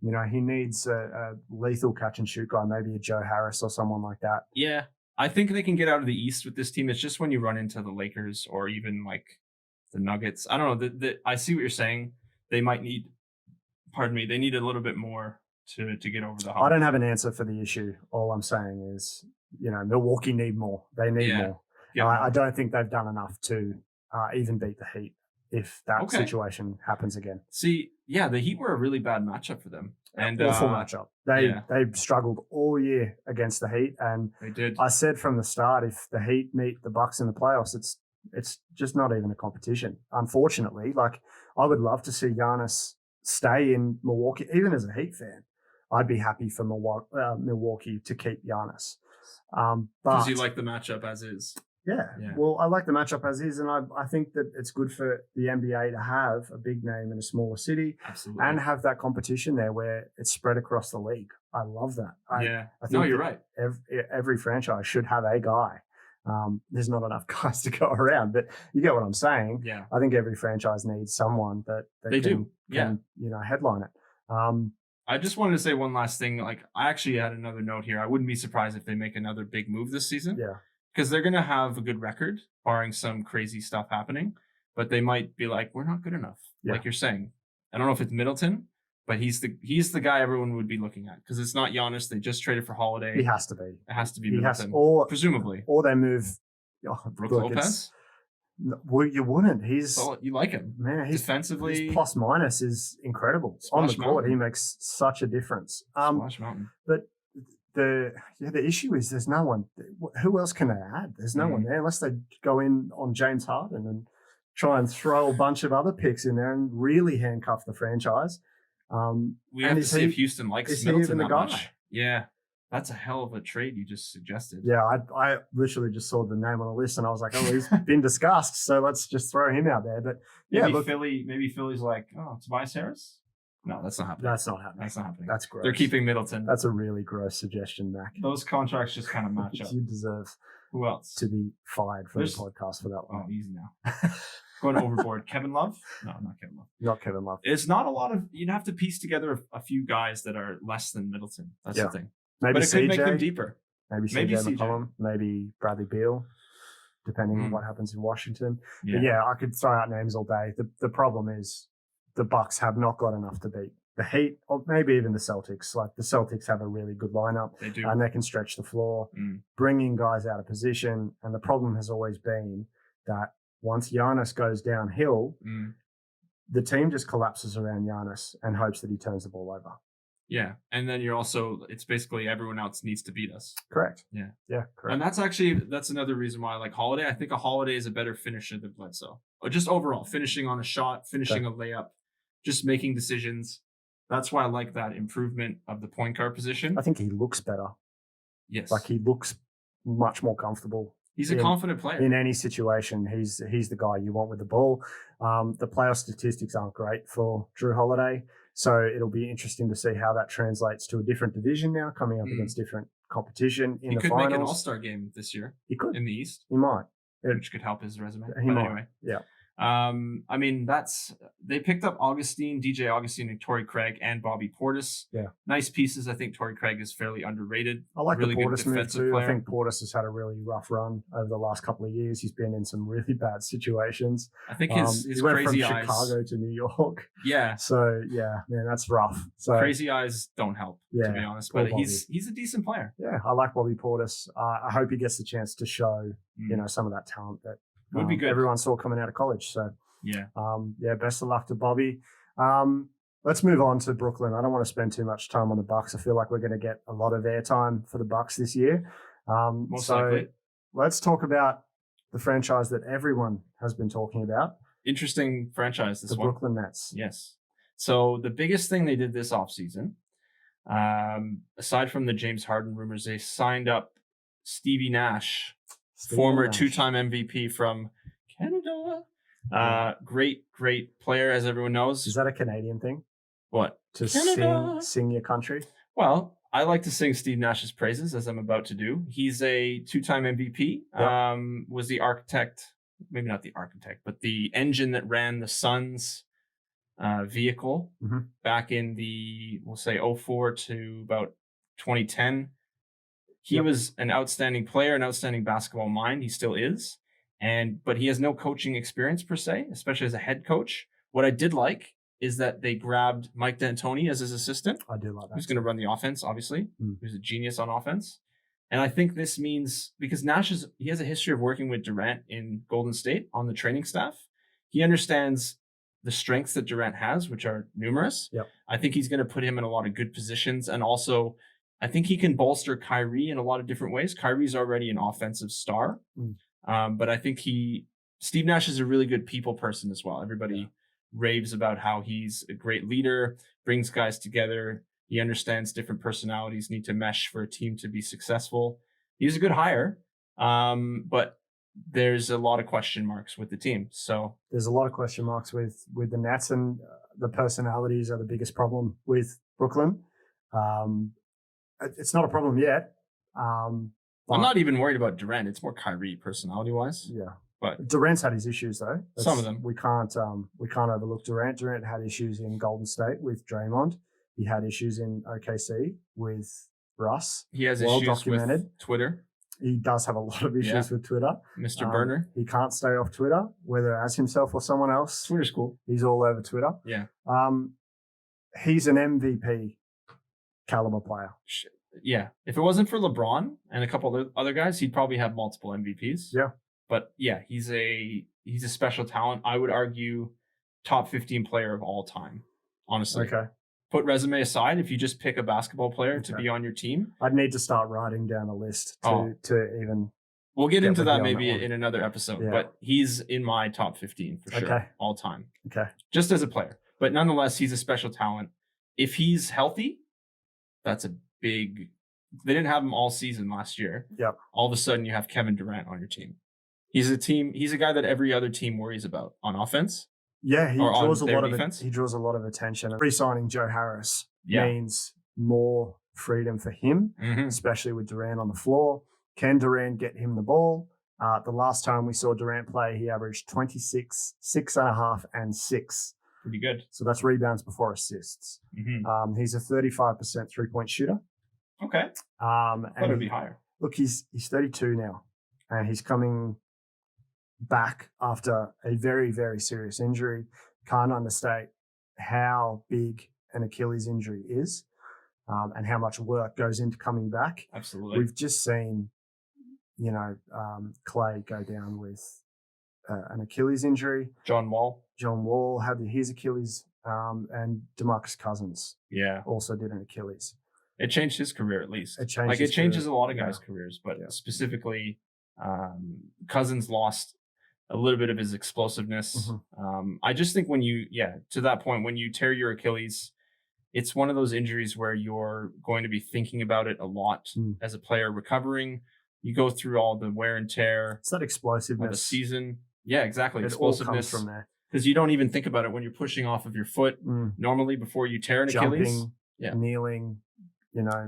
he needs a lethal catch and shoot guy, maybe a Joe Harris or someone like that. Yeah, I think they can get out of the East with this team. It's just when you run into the Lakers or even like the Nuggets. I don't know. I see what you're saying. They might need, they need a little bit more to get over the hump. I don't have an answer for the issue. All I'm saying is, Milwaukee need more. They need more. Yeah. I don't think they've done enough to even beat the Heat if that situation happens again. See, the Heat were a really bad matchup for them. And awful matchup. They struggled all year against the Heat, and they did. I said from the start, if the Heat meet the Bucks in the playoffs, it's It's just not even a competition, unfortunately. Like, I would love to see Giannis stay in Milwaukee, even as a Heat fan. I'd be happy for Milwaukee to keep Giannis. Because you like the matchup as is. Yeah. Well, I like the matchup as is, and I think that it's good for the NBA to have a big name in a smaller city. Absolutely. And have that competition there where it's spread across the league. I love that. I think you're right. Every franchise should have a guy. There's not enough guys to go around, but you get what I'm saying. Yeah. I think every franchise needs someone that can headline it. I just wanted to say one last thing. Like, I actually had another note here. I wouldn't be surprised if they make another big move this season. Yeah. Because they're going to have a good record, barring some crazy stuff happening. But they might be like, we're not good enough. Yeah. Like you're saying. I don't know if it's Middleton, but he's the guy everyone would be looking at. Because it's not Giannis. They just traded for Holiday. He has to be. It has to be Middleton. Presumably. Or they move. Brook Lopez? Well, you wouldn't. You like him. Man, defensively. His plus minus is incredible. On the court, he makes such a difference. Splash Mountain. But the issue is there's no one. Who else can they add? There's no one there unless they go in on James Harden and try and throw a bunch of other picks in there and really handcuff the franchise. We have to see if Houston likes Middleton that much. Yeah. That's a hell of a trade you just suggested. Yeah, I literally just saw the name on the list and I was like, oh, he's been discussed, so let's just throw him out there. But maybe Philly's like, oh, Tobias Harris? No, that's not happening. That's not happening. That's gross. They're keeping Middleton. That's a really gross suggestion, Mac. Those contracts just kind of match up. You deserve who else to be fired from the podcast for that one. Oh, easy now. Going overboard. Kevin Love? No, not Kevin Love. Not Kevin Love. It's not a lot of. You'd have to piece together a few guys that are less than Middleton. That's the thing. Maybe but it CJ, could make them deeper. Maybe CJ McCollum, maybe Bradley Beal, depending on what happens in Washington. Yeah. But I could throw out names all day. The problem is the Bucks have not got enough to beat the Heat, or maybe even the Celtics. Like, the Celtics have a really good lineup. They do. And they can stretch the floor, bringing guys out of position. And the problem has always been that once Giannis goes downhill, the team just collapses around Giannis and hopes that he turns the ball over. Yeah, and then it's basically everyone else needs to beat us. Correct. Yeah, correct. And that's another reason why I like Holiday. I think a Holiday is a better finisher than Bledsoe. Or just overall, finishing on a shot, finishing a layup, just making decisions. That's why I like that improvement of the point guard position. I think he looks better. Yes. Like, he looks much more comfortable. He's a confident player. In any situation, he's the guy you want with the ball. The playoff statistics aren't great for Jrue Holiday. So it'll be interesting to see how that translates to a different division now, coming up against different competition in the finals. He could make an all-star game this year. He could. In the East. He might. Which could help his resume. He might. Anyway. Yeah. I mean, they picked up DJ Augustine and Torrey Craig and Bobby Portis. Yeah. Nice pieces. I think Torrey Craig is fairly underrated. I like really the Portis move too. Player. I think Portis has had a really rough run over the last couple of years. He's been in some really bad situations. I think his he went crazy from eyes. Chicago to New York. Yeah. So man, that's rough. So crazy eyes don't help, to be honest. But he's a decent player. Yeah, I like Bobby Portis. I hope he gets the chance to show some of that talent that would be good. Everyone saw coming out of college. So yeah. Best of luck to Bobby. Let's move on to Brooklyn. I don't want to spend too much time on the Bucks. I feel like we're going to get a lot of airtime for the Bucks this year. Most likely. Let's talk about the franchise that everyone has been talking about. Interesting franchise, this one. The Brooklyn Nets. Yes. So the biggest thing they did this offseason, aside from the James Harden rumors, they signed up Stevie Nash, former two-time MVP from Canada. Great player, as everyone knows. Is that a Canadian thing? What? To sing your country? Well, I like to sing Steve Nash's praises, as I'm about to do. He's a two-time MVP. Yep. Was the architect, maybe not the architect, but the engine that ran the Suns vehicle back in we'll say 04 to about 2010. He was an outstanding player, an outstanding basketball mind. He still is. But he has no coaching experience per se, especially as a head coach. What I did like is that they grabbed Mike D'Antoni as his assistant. I do like that. Who's going to run the offense, obviously. Who's a genius on offense. And I think this means, because Nash he has a history of working with Durant in Golden State on the training staff. He understands the strengths that Durant has, which are numerous. Yep. I think he's going to put him in a lot of good positions. And also, I think he can bolster Kyrie in a lot of different ways. Kyrie's already an offensive star. But I think he Steve Nash is a really good people person as well. Everybody raves about how he's a great leader, brings guys together. He understands different personalities need to mesh for a team to be successful. He's a good hire, but there's a lot of question marks with the team. So there's a lot of question marks with the Nets, and the personalities are the biggest problem with Brooklyn. It's not a problem yet. I'm not even worried about Durant. It's more Kyrie personality-wise. Yeah. But Durant's had his issues though. Some of them. We can't overlook Durant. Durant had issues in Golden State with Draymond. He had issues in OKC with Russ. He has issues with Twitter. He does have a lot of issues with Twitter. Mr. Burner. He can't stay off Twitter, whether as himself or someone else. Twitter's cool. He's all over Twitter. Yeah. He's an MVP caliber player. Yeah. If it wasn't for LeBron and a couple of other guys, he'd probably have multiple MVPs. Yeah. But yeah, he's a special talent. I would argue top 15 player of all time, honestly. Okay. Put resume aside, if you just pick a basketball player to be on your team. I'd need to start writing down a list to even. We'll get into that maybe in another episode, but he's in my top 15 for sure, all time. Okay. Just as a player. But nonetheless, he's a special talent. If he's healthy, that's a big. They didn't have him all season last year. Yep. All of a sudden, you have Kevin Durant on your team. He's a guy that every other team worries about on offense. Yeah, he draws a lot of defense. He draws a lot of attention. Re-signing Joe Harris means more freedom for him, especially with Durant on the floor. Can Durant get him the ball? The last time we saw Durant play, he averaged 26, 6.5, and 6. Pretty good. So that's rebounds before assists. He's a 35% three-point shooter. Okay. And it would be higher. Look, he's 32 now, and he's coming back after a very, very serious injury. Can't understate how big an Achilles injury is, and how much work goes into coming back. Absolutely. We've just seen, Clay go down with an Achilles injury. John Wall had his Achilles, and DeMarcus Cousins also did an Achilles. It changed his career at least. It changes a lot of guys' careers, but specifically Cousins lost a little bit of his explosiveness. I just think to that point, when you tear your Achilles, it's one of those injuries where you're going to be thinking about it a lot as a player recovering. You go through all the wear and tear. It's that explosiveness of the season. Yeah, exactly. Explosiveness all comes from there. Because you don't even think about it when you're pushing off of your foot normally before you tear an Achilles. Kneeling,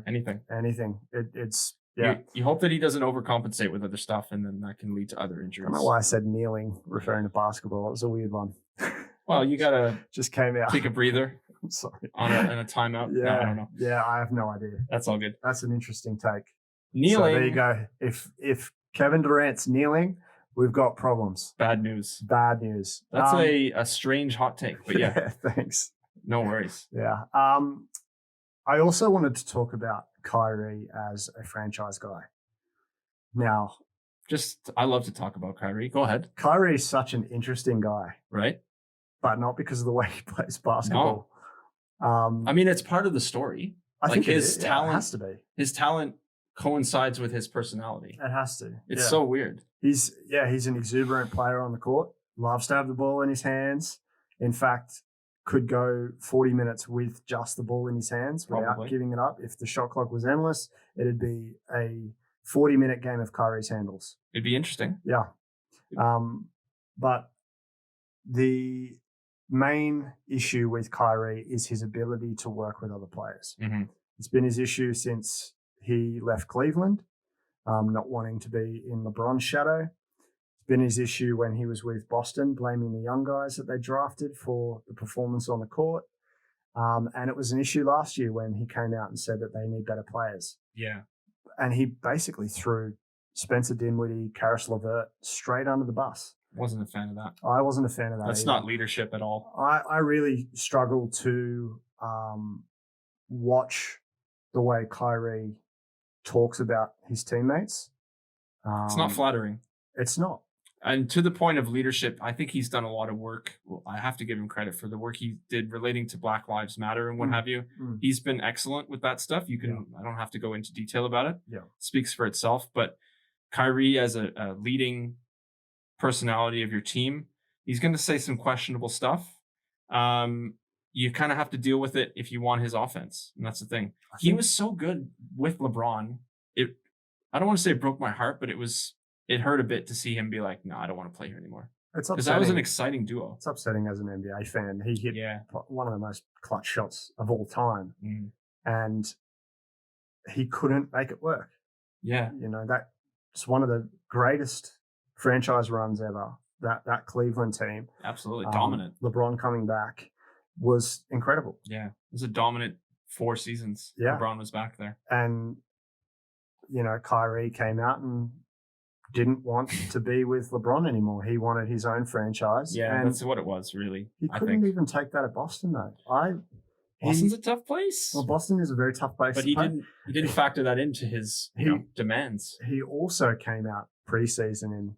anything. It's You hope that he doesn't overcompensate with other stuff, and then that can lead to other injuries. I don't know why I said kneeling, referring to basketball. It was a weird one. Well, you gotta just came out. Take a breather. I'm sorry. On a timeout. Yeah, no, I don't know. Yeah, I have no idea. That's all good. That's an interesting take. Kneeling. So there you go. If Kevin Durant's kneeling, we've got problems. Bad news. That's a strange hot take, but yeah. Thanks. No worries. Yeah. I also wanted to talk about Kyrie as a franchise guy. Now, I love to talk about Kyrie. Go ahead. Kyrie is such an interesting guy. Right. But not because of the way he plays basketball. No. I mean, it's part of the story. I think his talent has to be. His talent coincides with his personality. It has to. It's so weird. He's an exuberant player on the court. Loves to have the ball in his hands. In fact, could go 40 minutes with just the ball in his hands without giving it up. If the shot clock was endless, it'd be a 40-minute game of Kyrie's handles. It'd be interesting. Yeah. But the main issue with Kyrie is his ability to work with other players. It's been his issue since he left Cleveland, not wanting to be in LeBron's shadow. It's been his issue when he was with Boston, blaming the young guys that they drafted for the performance on the court. And it was an issue last year when he came out and said that they need better players. Yeah. And he basically threw Spencer Dinwiddie, Karis LeVert straight under the bus. Wasn't a fan of that. I wasn't a fan of that. That's either. Not leadership at all. I really struggle to watch the way Kyrie talks about his teammates. It's not flattering. It's not. And to the point of leadership, I think he's done a lot of work. Well, I have to give him credit for the work he did relating to Black Lives Matter and what have you. He's been excellent with that stuff. I don't have to go into detail about it. Yeah. It speaks for itself. But Kyrie as a leading personality of your team. He's going to say some questionable stuff. You kind of have to deal with it if you want his offense. And that's the thing. He was so good with LeBron. I don't want to say it broke my heart, but it hurt a bit to see him be like, no, I don't want to play here anymore. Because that was an exciting duo. It's upsetting as an NBA fan. He hit one of the most clutch shots of all time. And he couldn't make it work. Yeah. That's one of the greatest franchise runs ever. That Cleveland team. Absolutely. Dominant. LeBron coming back was incredible. Yeah. It was a dominant 4 seasons. Yeah. LeBron was back there. And, Kyrie came out and didn't want to be with LeBron anymore. He wanted his own franchise. Yeah, and that's what it was, really. He couldn't even take that at Boston, though. Boston's a tough place. Well, Boston is a very tough place. But he didn't factor that into his demands. He also came out preseason in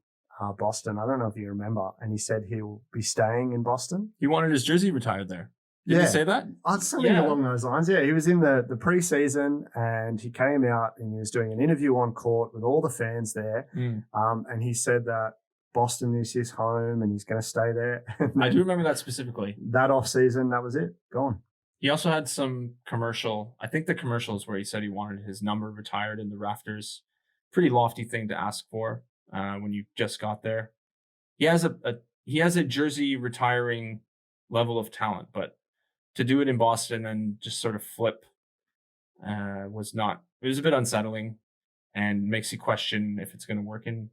Boston. I don't know if you remember, and he said he'll be staying in Boston. He wanted his jersey retired there. Did he say that? Something along those lines. Yeah, he was in the preseason, and he came out and he was doing an interview on court with all the fans there. And he said that Boston is his home and he's going to stay there. I do remember that specifically. That offseason, that was it. Gone. He also had some commercial. I think the commercials where he said he wanted his number retired in the rafters. Pretty lofty thing to ask for when you just got there. He has a jersey retiring level of talent, but to do it in Boston and just sort of flip it was a bit unsettling and makes you question if it's going to work in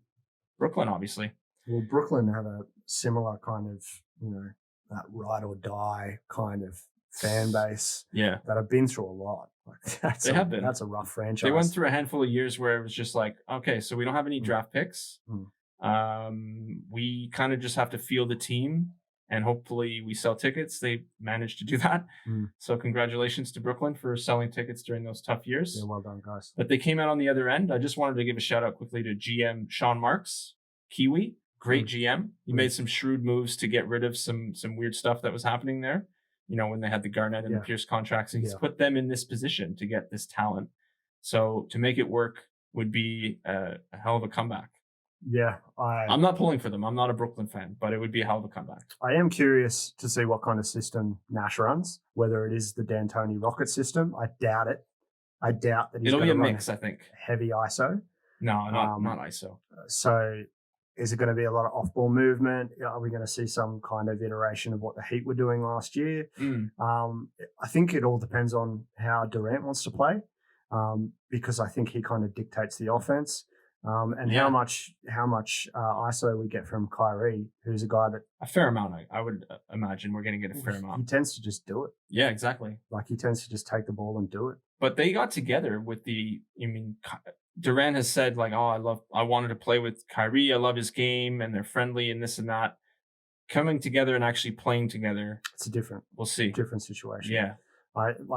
Brooklyn, obviously. Well, Brooklyn have a similar kind of, that ride or die kind of fan base that have been through a lot. That's a rough franchise. They went through a handful of years where it was just like, okay, so we don't have any draft picks. We kind of just have to field the team and hopefully we sell tickets. They managed to do that. So congratulations to Brooklyn for selling tickets during those tough years. Yeah, well done, guys. But they came out on the other end. I just wanted to give a shout out quickly to GM Sean Marks, Kiwi, great GM. He made some shrewd moves to get rid of some weird stuff that was happening there. When they had the Garnett and the Pierce contracts, and he's put them in this position to get this talent. So to make it work would be a hell of a comeback. Yeah, I'm not pulling for them. I'm not a Brooklyn fan, but it would be a hell of a comeback. I am curious to see what kind of system Nash runs, whether it is the D'Antoni Rocket system. I doubt it. I doubt that it'll be a mix, I think. Heavy ISO. No, not ISO. So is it going to be a lot of off-ball movement? Are we going to see some kind of iteration of what the Heat were doing last year? I think it all depends on how Durant wants to play, because I think he kind of dictates the offense. And how much ISO we get from Kyrie, who's a guy that a fair amount. I would imagine we're going to get a fair amount. He tends to just do it. Yeah, exactly. He tends to just take the ball and do it. But they got together with Durant has said I wanted to play with Kyrie. I love his game and they're friendly and this and that. Coming together and actually playing together. We'll see. Different situation. Yeah.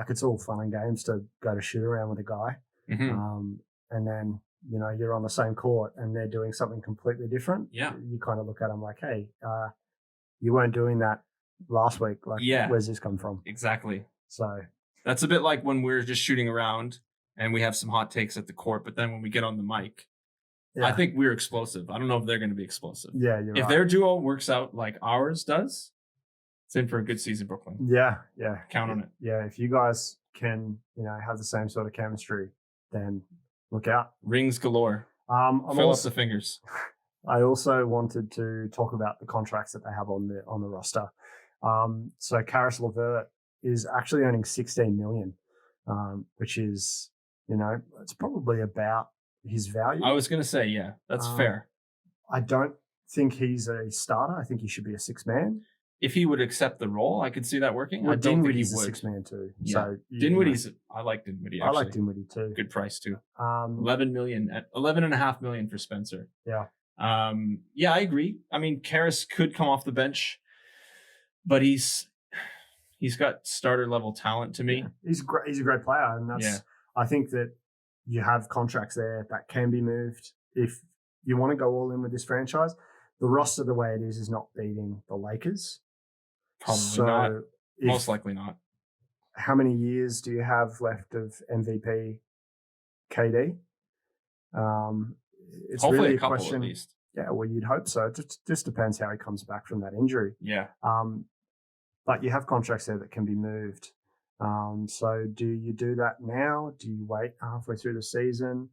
It's all fun and games to go to shoot around with a guy. And then, you're on the same court and they're doing something completely different. Yeah. You kind of look at them like, hey, you weren't doing that last week. Where's this come from? Exactly. So that's a bit like when we're just shooting around and we have some hot takes at the court, but then when we get on the mic, I think we're explosive. I don't know if they're going to be explosive. Yeah, you're right. If their duo works out like ours does, it's in for a good season, Brooklyn. Yeah. Count on it. Yeah, if you guys can, have the same sort of chemistry, then look out. Rings galore. Fill up the fingers. I also wanted to talk about the contracts that they have on the roster. So Karis LeVert is actually earning $16 million, which is, it's probably about his value. I was going to say, yeah, that's fair. I don't think he's a starter. I think he should be a 6-man. If he would accept the role, I could see that working. Well, I don't think he Dinwiddie's would. A 6-man too. Yeah. So I like Dinwiddie. Actually. I like Dinwiddie too. Good price too. $11.5 million for Spencer. Yeah. I agree. Karis could come off the bench, but he's got starter level talent to me. Yeah. He's a great player, and that's. I think that you have contracts there that can be moved if you want to go all in with this franchise. The roster, the way it is not beating the Lakers. Probably not. Most likely not. How many years do you have left of MVP KD? It's hopefully really a couple question, at least. Yeah, well, you'd hope so. It just depends how he comes back from that injury. Yeah. But you have contracts there that can be moved. So do you do that now? Do you wait halfway through the season?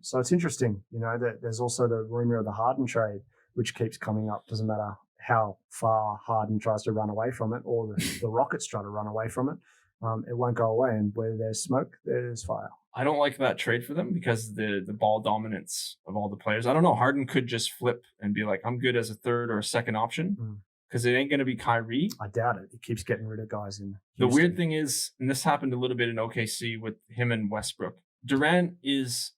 So it's interesting, that there's also the rumor of the Harden trade, which keeps coming up. Doesn't matter how far Harden tries to run away from it, or the Rockets try to run away from it. It won't go away. And where there's smoke, there's fire. I don't like that trade for them because the ball dominance of all the players. I don't know. Harden could just flip and be like, I'm good as a third or a second option. Because it ain't going to be Kyrie. I doubt it. He keeps getting rid of guys in Houston. The weird thing is, and this happened a little bit in OKC with him and Westbrook, Durant is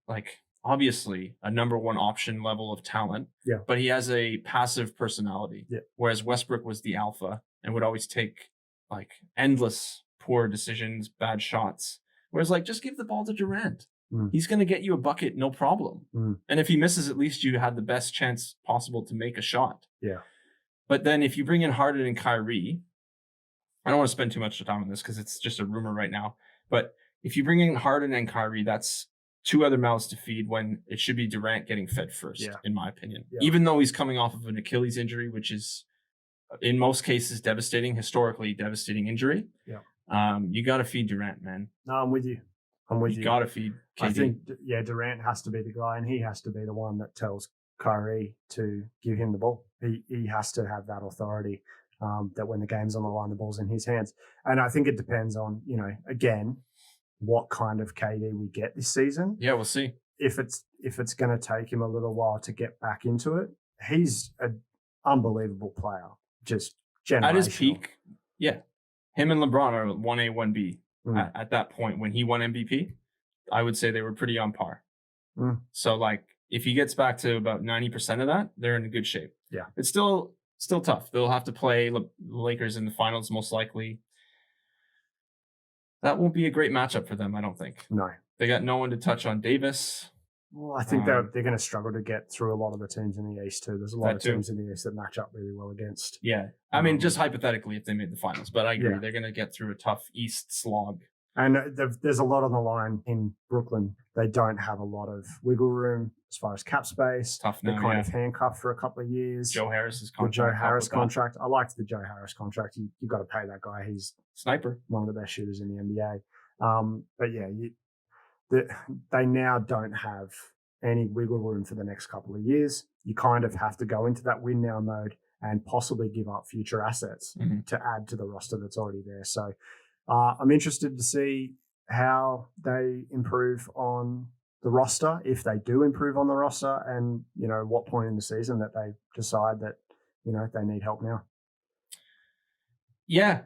like obviously a number one option level of talent, but he has a passive personality. Whereas Westbrook was the alpha and would always take like endless poor decisions, bad shots. Whereas like, just give the ball to Durant. He's going to get you a bucket, no problem. And if he misses, at least you had the best chance possible to make a shot. Yeah. But then if you bring in Harden and Kyrie, I don't want to spend too much time on this because it's just a rumor right now. But if you bring in Harden and Kyrie, that's two other mouths to feed when it should be Durant getting fed first, in my opinion. Even though he's coming off of an Achilles injury, which is in most cases devastating, historically devastating injury. You got to feed Durant, man. No, I'm with you. You got to feed KD. I think, Durant has to be the guy, and he has to be the one that tells Kyrie to give him the ball. He has to have that authority that when the game's on the line, the ball's in his hands. And I think it depends on, again, what kind of KD we get this season. Yeah, we'll see. If it's going to take him a little while to get back into it, he's an unbelievable player. Just generational. At his peak, him and LeBron are 1A, 1B. At that point, when he won MVP, I would say they were pretty on par. So, like, if he gets back to about 90% of that, they're in good shape. Yeah. It's still tough. They'll have to play Lakers in the finals, most likely. That won't be a great matchup for them, I don't think. No. They got no one to touch on Davis. Well, I think they're going to struggle to get through a lot of the teams in the East, too. There's a lot of teams in the East that match up really well against. Yeah. I mean, just hypothetically, if they made the finals. But I agree. They're going to get through a tough East slog. And there's a lot on the line in Brooklyn. They don't have a lot of wiggle room as far as cap space. Tough now, they're kind of handcuffed for a couple of years. Joe Harris's contract. The Joe Harris contract. I liked the Joe Harris contract. You've got to pay that guy. He's sniper, one of the best shooters in the NBA. But they now don't have any wiggle room for the next couple of years. You kind of have to go into that win now mode and possibly give up future assets to add to the roster that's already there. So I'm interested to see how they improve on the roster, if they do improve on the roster, and, what point in the season that they decide that, they need help now. Yeah,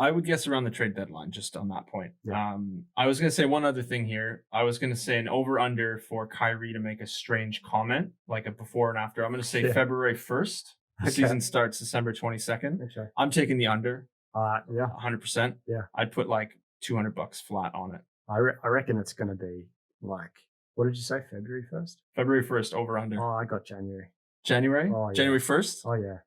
I would guess around the trade deadline, just on that point. Yeah. I was going to say one other thing here. I was going to say an over-under for Kyrie to make a strange comment, like a before and after. I'm going to say February 1st. The season starts December 22nd. Okay. I'm taking the under. 100%. Yeah. I'd put like $200 flat on it. I reckon it's going to be like, what did you say, February 1st? February 1st, over-under. Oh, I got January. January? Oh, yeah. January 1st? Oh, yeah.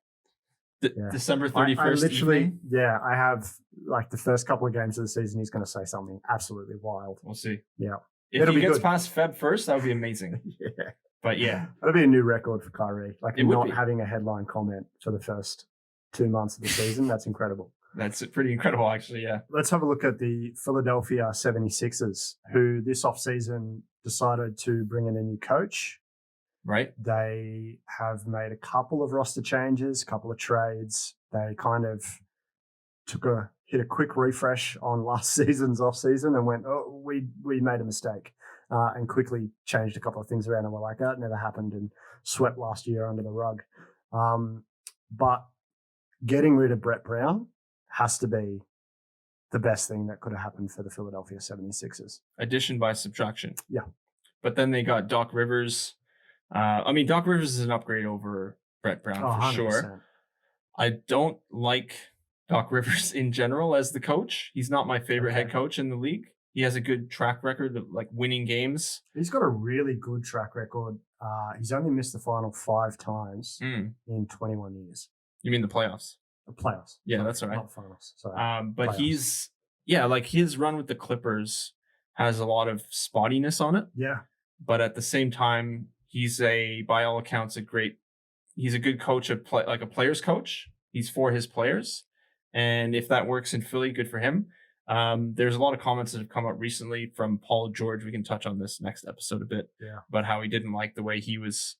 December 31st. I literally, I have like the first couple of games of the season, he's going to say something absolutely wild. We'll see. Yeah. If he gets past Feb 1st, that would be amazing. Yeah. But yeah. That'll be a new record for Kyrie. Like not having a headline comment for the first 2 months of the season. That's incredible. That's pretty incredible, actually, yeah. Let's have a look at the Philadelphia 76ers, who this offseason decided to bring in a new coach. Right. They have made a couple of roster changes, a couple of trades. They kind of hit a quick refresh on last season's offseason and went, oh, we made a mistake, and quickly changed a couple of things around and were like, that never happened, and swept last year under the rug. But getting rid of Brett Brown has to be the best thing that could have happened for the Philadelphia 76ers. Addition by subtraction. Yeah. But then they got Doc Rivers. Doc Rivers is an upgrade over Brett Brown for 100%. Sure. I don't like Doc Rivers in general as the coach. He's not my favorite head coach in the league. He has a good track record of like winning games. He's got a really good track record. He's only missed the final 5 times in 21 years. You mean the playoffs? The playoffs. Yeah, that's all right. Not finals. Sorry. But playoffs. like his run with the Clippers has a lot of spottiness on it. Yeah. But at the same time, He's by all accounts, he's a good coach like a player's coach. He's for his players. And if that works in Philly, good for him. There's a lot of comments that have come up recently from Paul George. We can touch on this next episode a bit about how he didn't like the way he was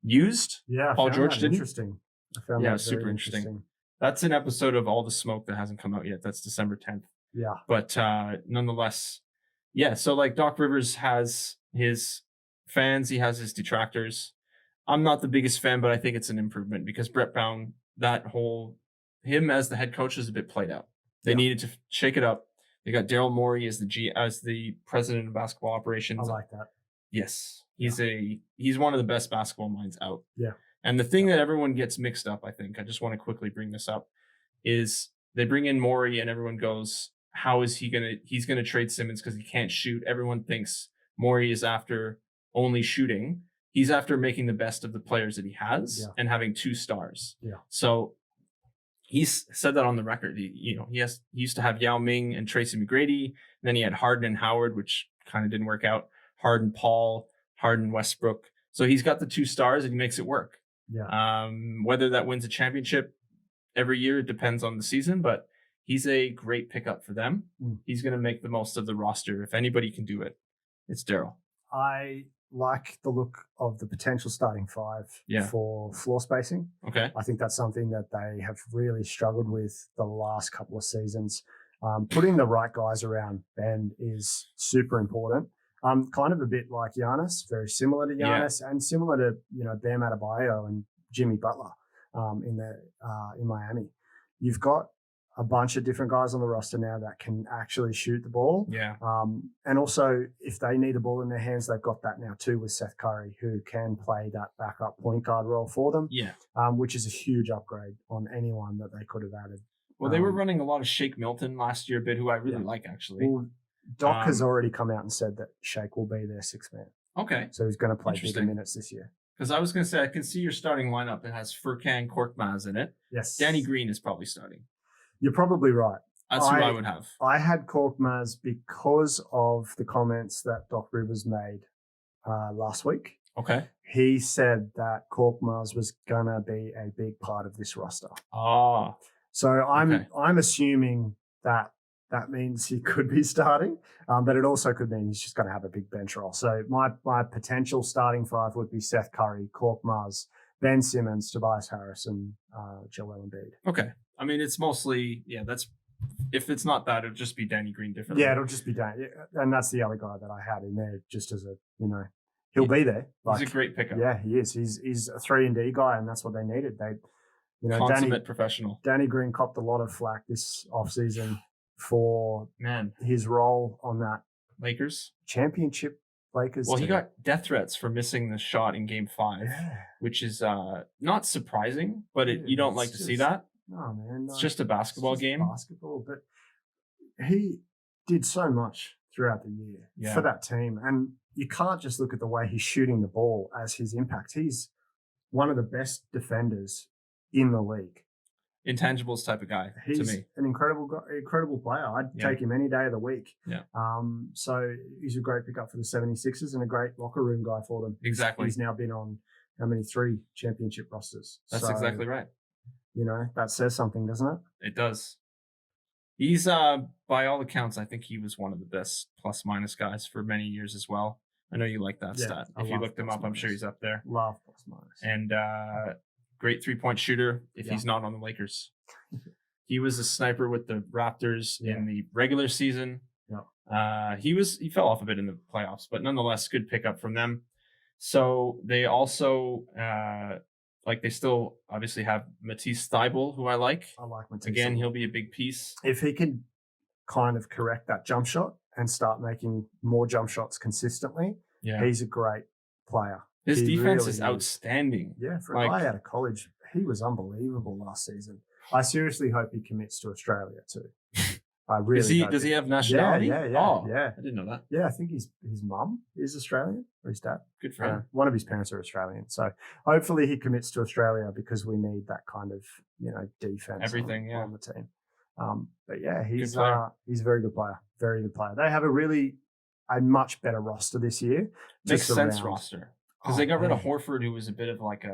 used. Yeah, Paul George didn't. Interesting. I found that super interesting. That's an episode of All the Smoke that hasn't come out yet. That's December 10th. Yeah. But nonetheless, yeah. So like Doc Rivers has his fans, he has his detractors. I'm not the biggest fan, but I think it's an improvement because Brett Brown, him as the head coach is a bit played out. They needed to shake it up. They got Daryl Morey as the president of basketball operations. I like that. Yes. He's one of the best basketball minds out. Yeah. And the thing that everyone gets mixed up, I think, I just want to quickly bring this up, is they bring in Morey and everyone goes, how is he's gonna trade Simmons because he can't shoot. Everyone thinks Morey is after only shooting. He's after making the best of the players that he has and having 2 stars. Yeah. So he's said that on the record. He used to have Yao Ming and Tracy McGrady. And then he had Harden and Howard, which kind of didn't work out. Harden Paul, Harden Westbrook. So he's got the 2 stars and he makes it work. Yeah. Whether that wins a championship every year depends on the season, but he's a great pickup for them. He's going to make the most of the roster. If anybody can do it, it's Daryl. I like the look of the potential starting 5 for floor spacing. Okay. I think that's something that they have really struggled with the last couple of seasons. Putting the right guys around Ben is super important. Kind of a bit like Giannis, very similar to Giannis and similar to, Bam Adebayo and Jimmy Butler in Miami. You've got a bunch of different guys on the roster now that can actually shoot the ball. Yeah. And also, if they need a ball in their hands, they've got that now too with Seth Curry, who can play that backup point guard role for them. Yeah. Which is a huge upgrade on anyone that they could have added. Well, they were running a lot of Shake Milton last year, a bit, who I really like, actually. Well, Doc has already come out and said that Shake will be their 6th man. Okay. So he's going to play bigger minutes this year. Because I was going to say, I can see your starting lineup that has Furkan Korkmaz in it. Yes. Danny Green is probably starting. You're probably right. That's who I would have. I had Korkmaz because of the comments that Doc Rivers made last week. Okay. He said that Korkmaz was going to be a big part of this roster. Ah. So I'm assuming that means he could be starting, but it also could mean he's just going to have a big bench role. So my potential starting 5 would be Seth Curry, Korkmaz, Ben Simmons, Tobias Harris, and Joel Embiid. Okay. I mean, it's mostly, that's, if it's not that, it'll just be Danny Green differently. Yeah, it'll just be Danny. And that's the other guy that I had in there just as a, he'll be there. He's a great pickup. Yeah, he is. He's a 3-and-D guy, and that's what they needed. Consummate professional. Danny Green copped a lot of flack this offseason for his role on that Lakers championship Lakers. Well, team. he got death threats for missing the shot in Game 5, which is not surprising, but you don't like to see that. No, man. No, it's just a basketball game. Basketball, but he did so much throughout the year for that team. And you can't just look at the way he's shooting the ball as his impact. He's one of the best defenders in the league. Intangibles type of guy to me. An incredible player. I'd take him any day of the week. Yeah. So he's a great pickup for the 76ers and a great locker room guy for them. Exactly. He's now been on 3 championship rosters. That's exactly right. That says something, doesn't it? It does. He's, by all accounts, I think he was one of the best plus-minus guys for many years as well. I know you like that stat. If you looked him up, I'm sure he's up there. Love plus-minus. And great three-point shooter if he's not on the Lakers. He was a sniper with the Raptors in the regular season. Yeah. He fell off a bit in the playoffs, but nonetheless, good pickup from them. So they also... they still obviously have Matisse Thybulle, who I like. I like Matisse. Again, he'll be a big piece. If he can kind of correct that jump shot and start making more jump shots consistently, he's a great player. His defense is outstanding. Yeah, for a guy out of college, he was unbelievable last season. I seriously hope he commits to Australia too. I really does he have nationality? Yeah. I didn't know that. Yeah, I think his mum is Australian or his dad. Good for him. One of his parents are Australian. So hopefully he commits to Australia because we need that kind of, defense on the team. But yeah, he's a very good player. Very good player. They have a much better roster this year. Makes sense roster. Because they got rid of Horford, who was a bit of like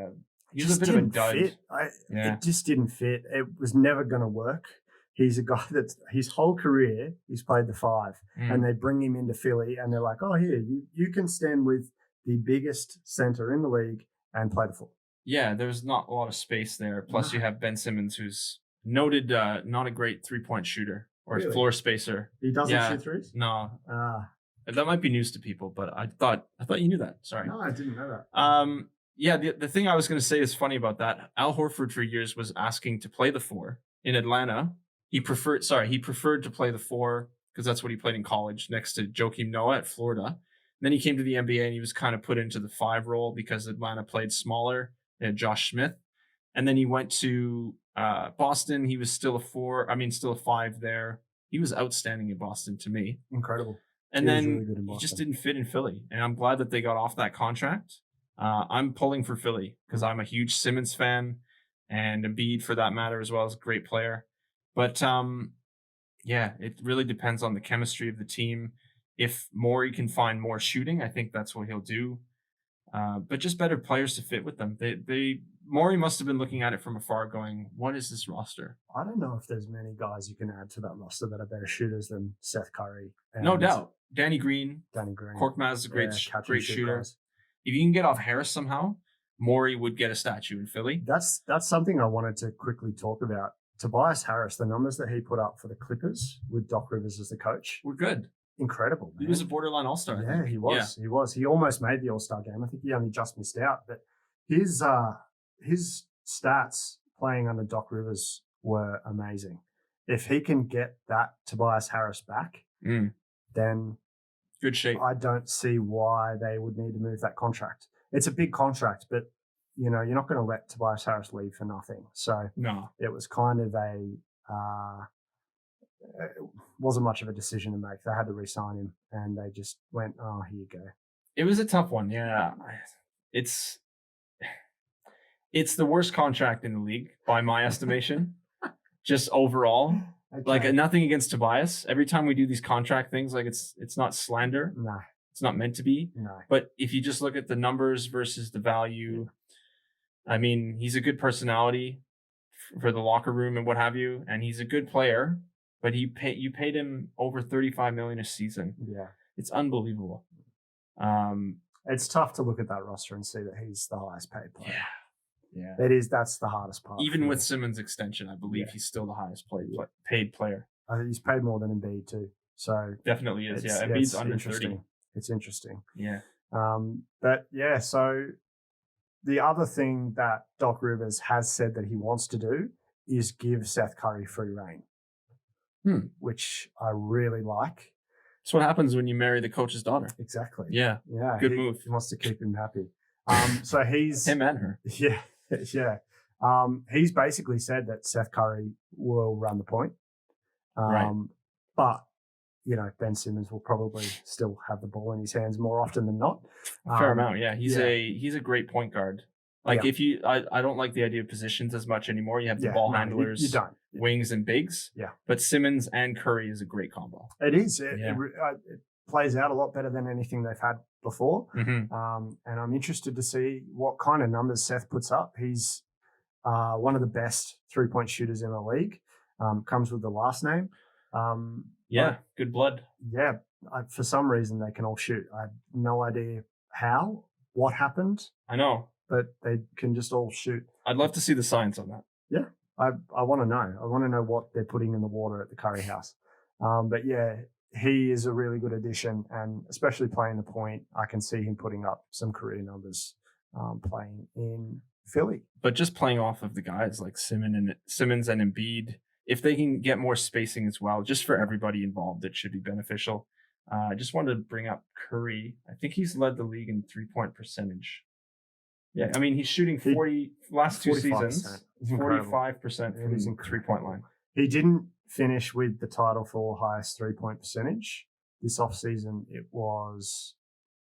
he was a bit of a dud. It just didn't fit. It was never going to work. He's a guy that his whole career he's played the 5, and they bring him into Philly, and they're like, "Oh, here you can stand with the biggest center in the league and play the 4." Yeah, there's not a lot of space there. Plus, you have Ben Simmons, who's noted not a great 3-point shooter or floor spacer. He doesn't shoot threes? No. That might be news to people, but I thought you knew that. Sorry. No, I didn't know that. Yeah, the thing I was going to say is funny about that. Al Horford for years was asking to play the 4 in Atlanta. He preferred to play the 4 because that's what he played in college next to Joakim Noah at Florida. And then he came to the NBA and he was kind of put into the 5 role because Atlanta played smaller. They had Josh Smith. And then he went to Boston. He was still a 5 there. He was outstanding in Boston to me. Incredible. And then he just didn't fit in Philly. And I'm glad that they got off that contract. I'm pulling for Philly because I'm a huge Simmons fan, and Embiid for that matter as well, is a great player. But it really depends on the chemistry of the team. If Morey can find more shooting, I think that's what he'll do. But just better players to fit with them. Morey must have been looking at it from afar going, what is this roster? I don't know if there's many guys you can add to that roster that are better shooters than Seth Curry. No doubt. Danny Green. Korkmaz is a great shooter. Guys. If you can get off Harris somehow, Morey would get a statue in Philly. That's something I wanted to quickly talk about. Tobias Harris, the numbers that he put up for the Clippers with Doc Rivers as the coach were good. Incredible, man. He was a borderline all-star. Yeah, he was. Yeah. He was. He almost made the all-star game. I think he only just missed out. But his stats playing under Doc Rivers were amazing. If he can get that Tobias Harris back, then good shape. I don't see why they would need to move that contract. It's a big contract, but you're not going to let Tobias Harris leave for nothing. So no, it was kind of it wasn't much of a decision to make. They had to re-sign him, and they just went, "Oh, here you go." It was a tough one. Yeah, it's the worst contract in the league by my estimation, just overall. Okay. Like nothing against Tobias. Every time we do these contract things, like it's not slander. No, it's not meant to be. No. But if you just look at the numbers versus the value, I mean, he's a good personality for the locker room and what have you, and he's a good player. But you paid him over $35 million a season. Yeah, it's unbelievable. It's tough to look at that roster and see that he's the highest paid player. Yeah, that's the hardest part. Even with Simmons' extension, I believe he's still the hiest paid player. I think he's paid more than Embiid too. So definitely is. Yeah, Embiid's under 30. It's interesting. Yeah. But yeah, so the other thing that Doc Rivers has said that he wants to do is give Seth Curry free reign, which I really like. That's what happens when you marry the coach's daughter. Exactly. Yeah. Yeah. Good move. He wants to keep him happy. So he's him and her. Yeah. Yeah. He's basically said that Seth Curry will run the point. Right. But, Ben Simmons will probably still have the ball in his hands more often than not. Fair amount, yeah. He's a great point guard. Like I don't like the idea of positions as much anymore. You have the ball handlers, you don't. Wings and bigs. Yeah. But Simmons and Curry is a great combo. It is. It plays out a lot better than anything they've had before. Mm-hmm. And I'm interested to see what kind of numbers Seth puts up. He's one of the best 3-point shooters in the league. Comes with the last name. Good blood. Yeah. For some reason, they can all shoot. I have no idea what happened. I know. But they can just all shoot. I'd love to see the science on that. Yeah. I want to know. I want to know what they're putting in the water at the Curry house. But yeah, he is a really good addition, and especially playing the point, I can see him putting up some career numbers playing in Philly. But just playing off of the guys like Simmons and Embiid, if they can get more spacing as well, just for everybody involved, it should be beneficial. I just wanted to bring up Curry. I think he's led the league in 3-point percentage. Yeah, I mean, he's shooting 40 last 2 seasons, 45% from the 3-point line. He didn't finish with the title for highest 3-point percentage. This offseason, it was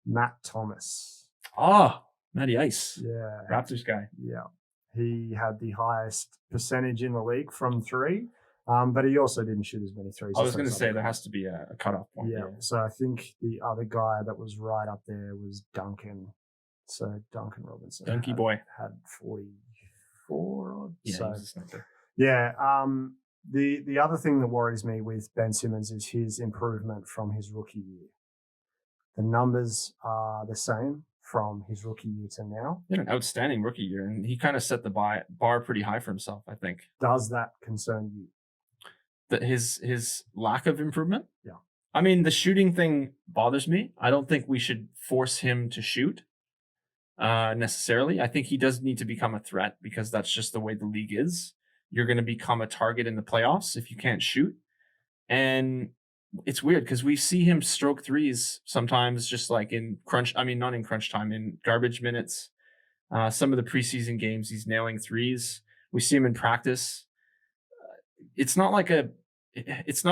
Matt Thomas. Matty Ice. Yeah. Raptors guy. Yeah. He had the highest percentage in the league from 3, but he also didn't shoot as many threes. I was going to say there has to be a cutoff point. Yeah. So I think the other guy that was right up there was Duncan. So Duncan Robinson. Dunky boy. Had 44 odd. Yeah, so, he's a sniper. Yeah. The other thing that worries me with Ben Simmons is his improvement from his rookie year. The numbers are the same from his rookie year to now. He had an outstanding rookie year, and he kind of set the bar pretty high for himself, I think. Does that concern you? That his lack of improvement? Yeah. I mean, the shooting thing bothers me. I don't think we should force him to shoot necessarily. I think he does need to become a threat because that's just the way the league is. You're going to become a target in the playoffs if you can't shoot. And it's weird because we see him stroke threes sometimes just like in crunch. I mean, not in crunch time, in garbage minutes. Some of the preseason games, he's nailing threes. We see him in practice. It's not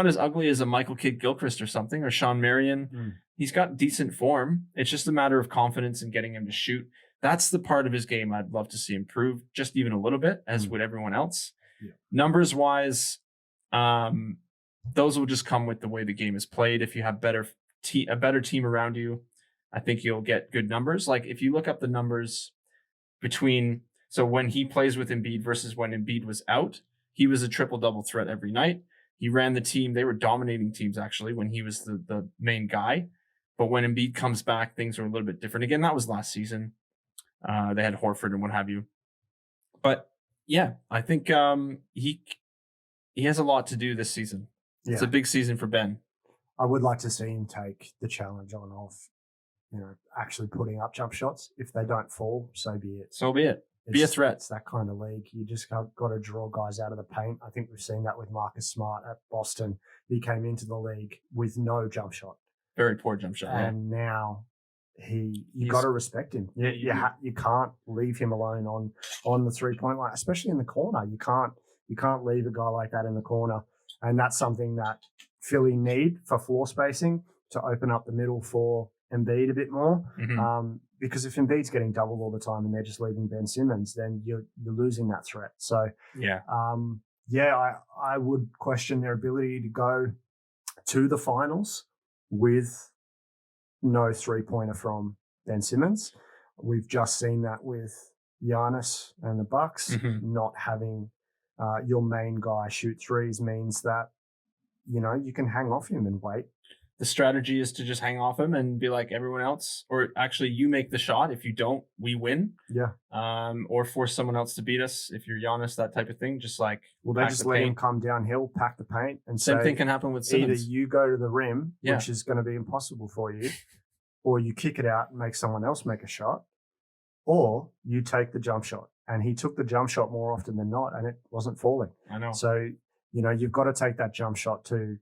as ugly as a Michael Kidd-Gilchrist or something, or Sean Marion. He's got decent form. It's just a matter of confidence and getting him to shoot. That's the part of his game I'd love to see improve just even a little bit, as would everyone else. Yeah. Numbers wise, those will just come with the way the game is played. If you have a better team around you, I think you'll get good numbers. Like if you look up the numbers so when he plays with Embiid versus when Embiid was out, he was a triple-double threat every night. He ran the team. They were dominating teams, actually, when he was the main guy. But when Embiid comes back, things are a little bit different. Again, that was last season. They had Horford and what have you. But, yeah, I think he has a lot to do this season. Yeah. It's a big season for Ben. I would like to see him take the challenge on of, actually putting up jump shots. If they don't fall, so be it. So be it. Be a threat. It's that kind of league. You just got to draw guys out of the paint. I think we've seen that with Marcus Smart at Boston. He came into the league with no jump shot. Very poor jump shot. And now you got to respect him. You can't leave him alone on the 3-point line, especially in the corner. You can't leave a guy like that in the corner. And that's something that Philly need for floor spacing to open up the middle for Embiid a bit more. Mm-hmm. Because if Embiid's getting doubled all the time and they're just leaving Ben Simmons, then you're losing that threat. So I would question their ability to go to the finals with no 3-pointer from Ben Simmons. We've just seen that with Giannis and the Bucks. Mm-hmm. Not having your main guy shoot threes means that you can hang off him and wait. The strategy is to just hang off him and be like everyone else, or actually you make the shot. If you don't, we win. Yeah. Or force someone else to beat us. If you're Giannis, that type of thing. Just like they just let him come downhill, pack the paint, and same thing can happen with Simmons. Either you go to the rim, which is going to be impossible for you, or you kick it out and make someone else make a shot, or you take the jump shot. And he took the jump shot more often than not, and it wasn't falling. I know. So you've got to take that jump shot to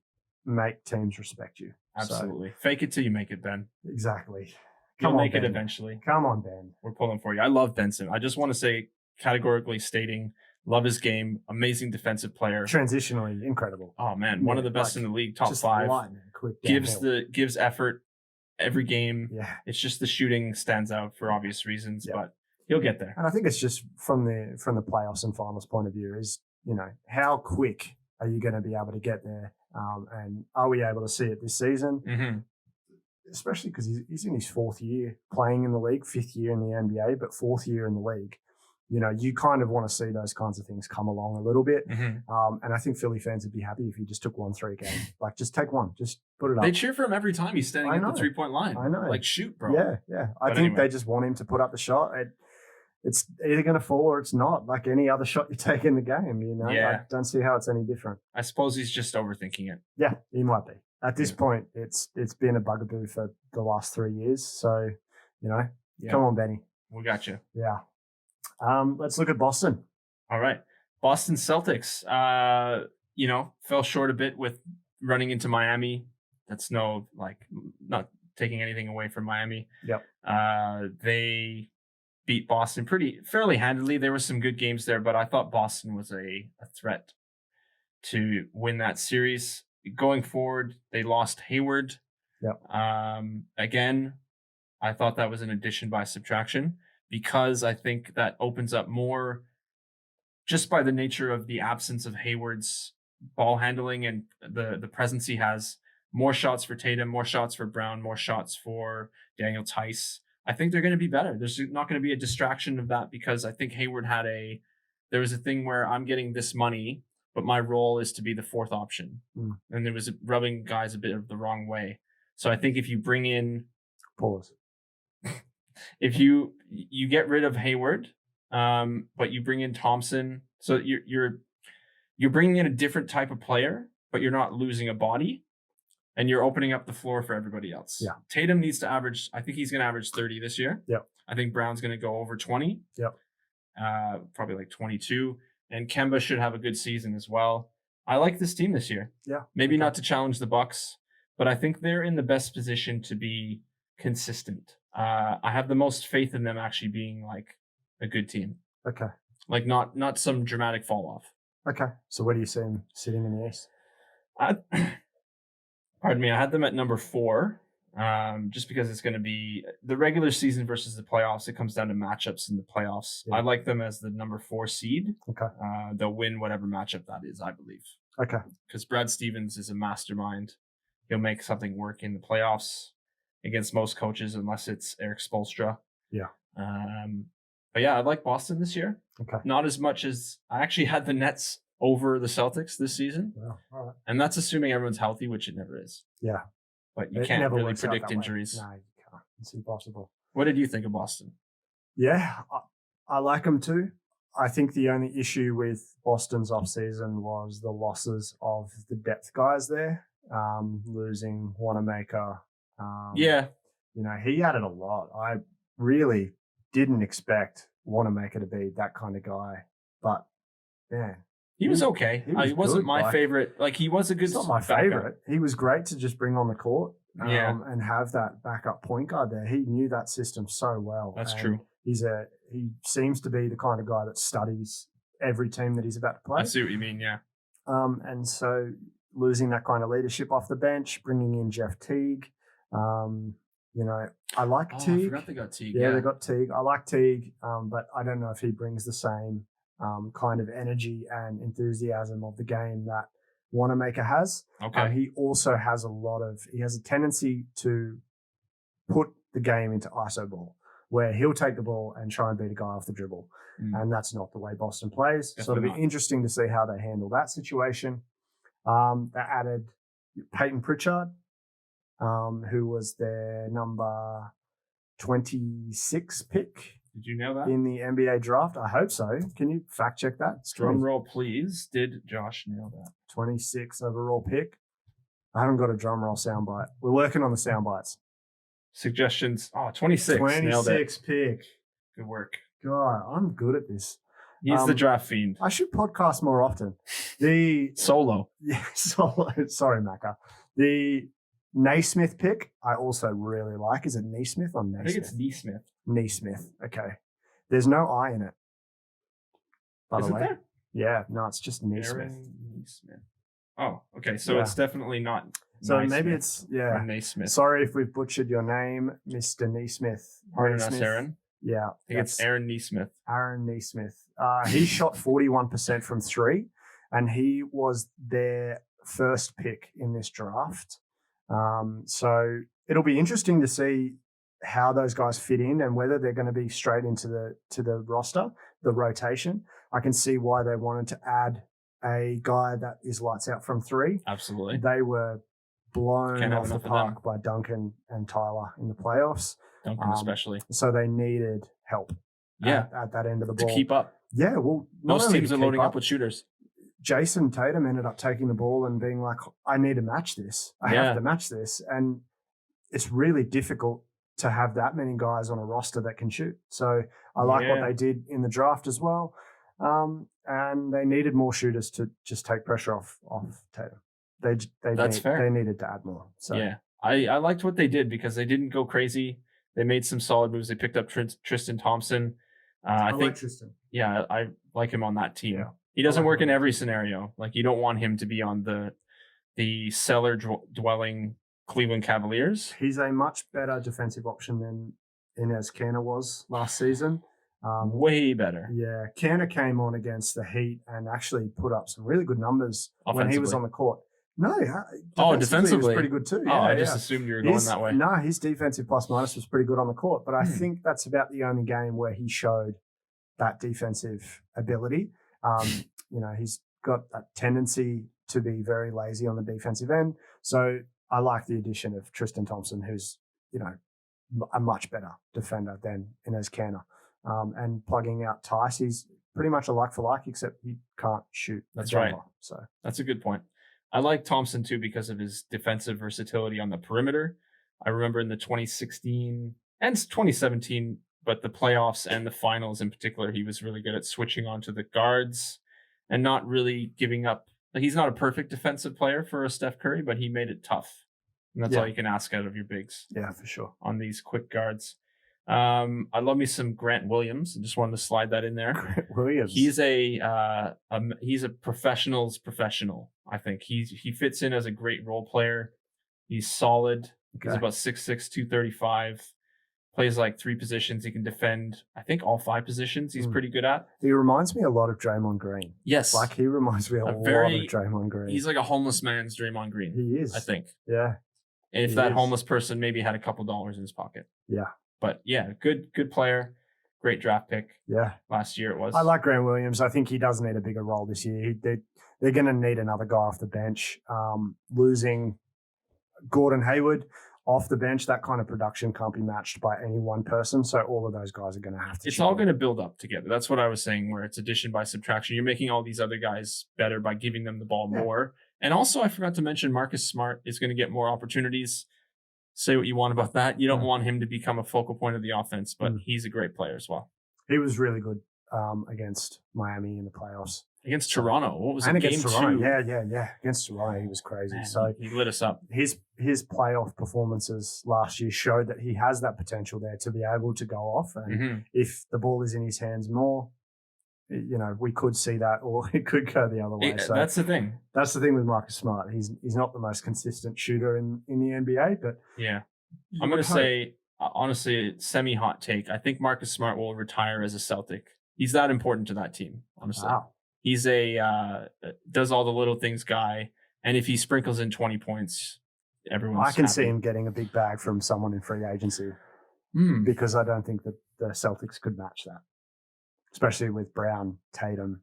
make teams respect you. Absolutely. Fake it till you make it, Ben. Exactly. You'll make it eventually. Come on, Ben. We're pulling for you. I love Benson. I just want to say, categorically stating, love his game. Amazing defensive player. Transitionally incredible. Oh man, one of the best in the league. Top 5. Gives effort every game. Yeah. It's just the shooting stands out for obvious reasons, but he'll get there. And I think it's just from the playoffs and finals point of view is how quick are you going to be able to get there? And are we able to see it this season? Mm-hmm. Especially because he's in his 4th year playing in the league, 5th year in the NBA, but 4th year in the league. You kind of want to see those kinds of things come along a little bit. Mm-hmm. And I think Philly fans would be happy if he just took 1-3 game. Like, just take one. Just put it up. They cheer for him every time he's standing at the 3-point line. I know. Like, shoot, bro. Yeah. I think they just want him to put up the shot. It's either going to fall or it's not, like any other shot you take in the game, Yeah. I don't see how it's any different. I suppose he's just overthinking it. Yeah, he might be. At this point, it's been a bugaboo for the last 3 years. So, come on, Benny. We got you. Yeah. Let's look at Boston. All right. Boston Celtics, fell short a bit with running into Miami. That's not taking anything away from Miami. Yep. They beat Boston fairly handily. There were some good games there, but I thought Boston was a threat to win that series. Going forward, they lost Hayward. Yep. Again, I thought that was an addition by subtraction because I think that opens up more just by the nature of the absence of Hayward's ball handling and the presence he has. More shots for Tatum, more shots for Brown, more shots for Daniel Tice. I think they're going to be better. There's not going to be a distraction of that because I think Hayward there was a thing where I'm getting this money, but my role is to be the fourth option. And there was rubbing guys a bit of the wrong way. So I think if you bring in... Pause. If you get rid of Hayward, but you bring in Thompson, so you're bringing in a different type of player, but you're not losing a body, and you're opening up the floor for everybody else. Yeah. Tatum needs to average. I think he's going to average 30 this year. Yep. I think Brown's going to go over 20. Yep. Probably like 22, and Kemba should have a good season as well. I like this team this year. Yeah. Maybe not to challenge the Bucks, but I think they're in the best position to be consistent. I have the most faith in them actually being like a good team. Okay. Like not some dramatic fall off. Okay. So where do you see them sitting in the East? Pardon me. I had them at number 4, just because it's going to be the regular season versus the playoffs. It comes down to matchups in the playoffs. Yeah. I like them as the number 4 seed. Okay. They'll win whatever matchup that is, I believe. Okay. Because Brad Stevens is a mastermind. He'll make something work in the playoffs against most coaches, unless it's Eric Spoelstra. Yeah. But yeah, I like Boston this year. Okay. Not as much as I actually had the Nets over the Celtics this season. Wow. All right. And that's assuming everyone's healthy, which it never is. Yeah. But you can't really predict injuries. No, you can't. It's impossible. What did you think of Boston? Yeah, I like them too. I think the only issue with Boston's offseason was the losses of the depth guys there. Losing Wanamaker. Yeah. He added a lot. I really didn't expect Wanamaker to be that kind of guy. But, man. He was okay. He wasn't my favorite. Like, he was a good... It's not my favorite. He was great to just bring on the court and have that backup point guard there. He knew that system so well. That's true. He seems to be the kind of guy that studies every team that he's about to play. I see what you mean, yeah. And so losing that kind of leadership off the bench, bringing in Jeff Teague. I like Teague. I forgot they got Teague. Yeah, they got Teague. I like Teague, but I don't know if he brings the same kind of energy and enthusiasm of the game that Wanamaker has. Okay. He also has he has a tendency to put the game into ISO ball, where he'll take the ball and try and beat a guy off the dribble. And that's not the way Boston plays. Definitely. So it'll be interesting to see how they handle that situation. They added Peyton Pritchard, who was their number 26 pick. Did you know that? In the NBA draft? I hope so. Can you fact check that? Drum roll, please. Did Josh nail that? 26 overall pick. I haven't got a drum roll soundbite. We're working on the sound bites. Suggestions. 26. 26 pick. Good work. God, I'm good at this. He's the draft fiend. I should podcast more often. Solo. Yeah, solo. Sorry, Macca. The Naismith pick, I also really like. Is it Naismith or Naismith? I think it's Naismith. Naismith. Okay. There's no I in it. By the way. There? Yeah. No, it's just Naismith. Aaron Naismith. Oh, okay. So it's definitely not. So Naismith maybe it's Naismith. Sorry if we've butchered your name, Mr. Naismith. Pardon us, Aaron. Yeah. I think it's Aaron Naismith. Aaron Naismith. He shot 41% from 3, and he was their first pick in this draft. So it'll be interesting to see how those guys fit in and whether they're going to be straight into the roster, the rotation. I can see why they wanted to add a guy that is lights out from 3. Absolutely. They were blown off the park by Duncan and Tyler in the playoffs. Duncan especially. So they needed help at that end of the ball. To keep up. Yeah, well, most teams are loading up with shooters. Jason Tatum ended up taking the ball and being like, I need to match this. I have to match this. And it's really difficult to have that many guys on a roster that can shoot. So I like what they did in the draft as well. And they needed more shooters to just take pressure off Tatum. They needed to add more. So yeah, I liked what they did because they didn't go crazy. They made some solid moves. They picked up Tristan Thompson. I think like Tristan. Yeah, I like him on that team. Yeah. He doesn't work in every scenario. Like, you don't want him to be on the cellar dwelling Cleveland Cavaliers. He's a much better defensive option than Enes Kanter was last season. Way better. Yeah, Kanter came on against the Heat and actually put up some really good numbers when he was on the court. No, defensively. he was pretty good too. Yeah, I just assumed you were going that way. No, his defensive plus minus was pretty good on the court, but I think that's about the only game where he showed that defensive ability. He's got that tendency to be very lazy on the defensive end. So I like the addition of Tristan Thompson, who's, a much better defender than Enes Kanter. And plugging out Tice, he's pretty much a like for like, except he can't shoot. That's right. So that's a good point. I like Thompson too because of his defensive versatility on the perimeter. I remember in the 2016 and 2017, but the playoffs and the finals in particular, he was really good at switching onto the guards and not really giving up. He's not a perfect defensive player for a Steph Curry, but he made it tough. And that's all you can ask out of your bigs. Yeah, for sure. On these quick guards. I love me some Grant Williams. I just wanted to slide that in there. Grant Williams. He's a professional's professional. I think he fits in as a great role player. He's solid. Okay. He's about 6'6", 235. Plays like 3 positions. He can defend, I think, all 5 positions. He's pretty good at. He reminds me a lot of Draymond Green. Yes. He reminds me a lot of Draymond Green. He's like a homeless man's Draymond Green. He is. I think. Yeah. And if that homeless person maybe had a couple dollars in his pocket. Yeah. But yeah, good player. Great draft pick. Yeah. Last year it was. I like Grant Williams. I think he does need a bigger role this year. They're going to need another guy off the bench. Losing Gordon Hayward off the bench, that kind of production can't be matched by any one person. So all of those guys are going to have to. It's all going to build up together. That's what I was saying, where it's addition by subtraction. You're making all these other guys better by giving them the ball more. And also, I forgot to mention Marcus Smart is going to get more opportunities. Say what you want about that. You don't want him to become a focal point of the offense, but he's a great player as well. He was really good against Miami in the playoffs. Against Toronto. What was it? Against Game Toronto. 2? Yeah. Against Toronto, he was crazy. Man, so he lit us up. His playoff performances last year showed that he has that potential there to be able to go off. And if the ball is in his hands more, we could see that, or it could go the other way. So that's the thing. That's the thing with Marcus Smart. He's not the most consistent shooter in the NBA, but yeah, I'm going to say, honestly, semi-hot take. I think Marcus Smart will retire as a Celtic. He's that important to that team, honestly. Wow. He's a does all the little things guy, and if he sprinkles in 20 points, everyone's I can happy. see him getting a big bag from someone in free agency because I don't think that the Celtics could match that, especially with Brown, Tatum.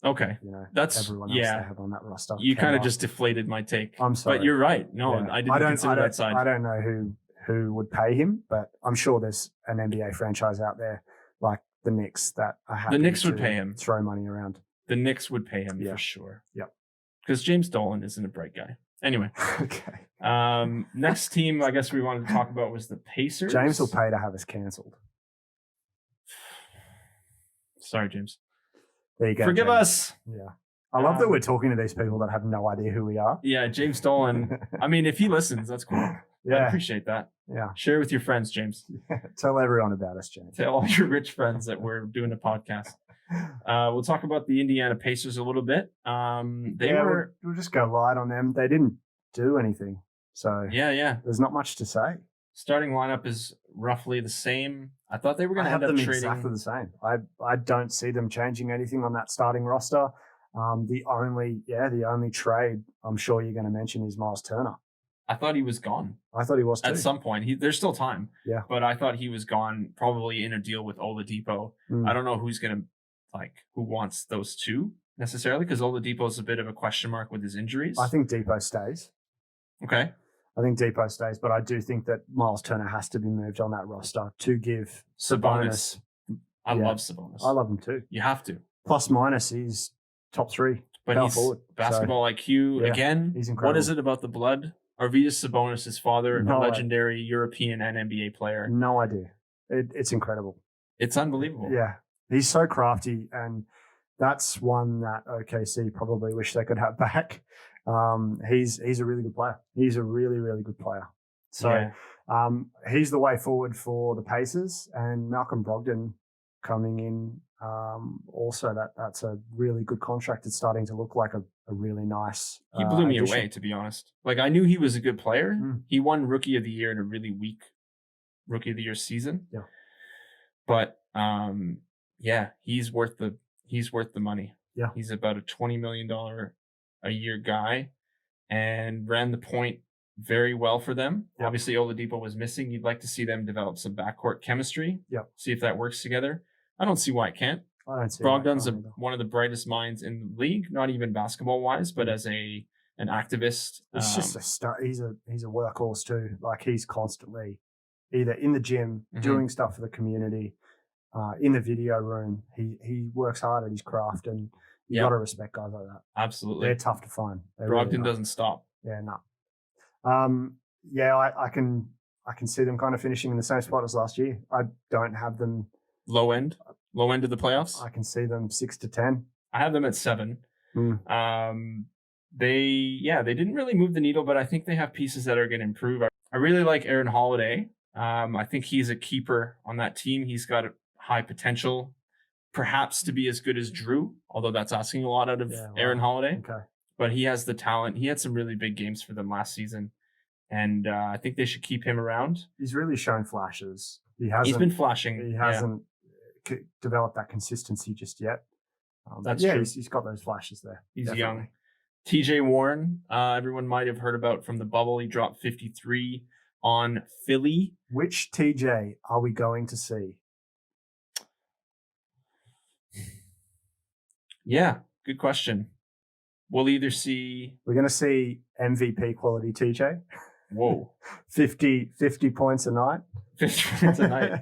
Okay, that's everyone else they have on that roster. You kind of just deflated my take. I'm sorry, but you're right. No, I didn't consider that side. I don't know who would pay him, but I'm sure there's an NBA franchise out there like the Knicks that are happy. The Knicks would pay him. Throw money around. The Knicks would pay him for sure. Yep. Because James Dolan isn't a bright guy. Anyway. Okay. Next team I guess we wanted to talk about was the Pacers. James will pay to have us cancelled. Sorry, James. There you go. Forgive us. Yeah. I love that we're talking to these people that have no idea who we are. Yeah, James Dolan. I mean, if he listens, that's cool. Yeah. I appreciate that. Yeah. Share with your friends, James. Tell everyone about us, James. Tell all your rich friends that we're doing a podcast. We'll talk about the Indiana Pacers a little bit. We'll just go light on them. They didn't do anything. So yeah. There's not much to say. Starting lineup is roughly the same. I thought they were going to end up trading exactly the same. I don't see them changing anything on that starting roster. The only trade I'm sure you're going to mention is Miles Turner. I thought he was gone. I thought he was too. At some point. There's still time. Yeah. But I thought he was gone, probably in a deal with Oladipo. I don't know who's going to, who wants those two necessarily, because Oladipo's a bit of a question mark with his injuries. I think Depot stays. Okay. I think Depot stays, but I do think that Miles Turner has to be moved on that roster to give Sabonis. I love Sabonis. I love him too. You have to. Plus minus, he's top 3. But he's forward. Basketball IQ again. He's incredible. What is it about the blood? Arvydas Sabonis, his father, a legendary European and NBA player. No idea. It's incredible. It's unbelievable. Yeah. He's so crafty, and that's one that OKC probably wish they could have back. He's a really good player. He's a really, really good player. So he's the way forward for the Pacers, and Malcolm Brogdon coming in. Also, that's a really good contract. It's starting to look like a really nice. He blew me addition. away, to be honest. I knew he was a good player. He won Rookie of the Year in a really weak Rookie of the Year season. Yeah. But he's worth the money. Yeah. He's about a $20 million a year guy, and ran the point very well for them. Yep. Obviously, Oladipo was missing. You'd like to see them develop some backcourt chemistry. Yep. See if that works together. I don't see why it can't. I don't see Brogdon's one of the brightest minds in the league, not even basketball wise, but as an activist. It's just a start. He's a workhorse too. Like he's constantly either in the gym doing stuff for the community, in the video room. He works hard at his craft, and you got to respect guys like that. Absolutely, they're tough to find. Brogdon doesn't stop. Yeah, no. Yeah, I can see them kind of finishing in the same spot as last year. I don't have them low end of the playoffs. I can see them 6 to 10. I have them at 7. They didn't really move the needle, but I think they have pieces that are going to improve. I really like Aaron Holiday. I think he's a keeper on that team. He's got a high potential, perhaps to be as good as Jrue, although that's asking a lot out of Aaron Holiday. Okay. But he has the talent. He had some really big games for them last season, and I think they should keep him around. He's really shown flashes. He's been flashing. He hasn't developed that consistency just yet. That's true. He's got those flashes there. He's definitely young. TJ Warren, everyone might have heard about from the bubble. He dropped 53 on Philly. Which TJ are we going to see? Yeah, good question. We'll either see... We're going to see MVP quality TJ. Whoa. 50 points a night. 50 points a night.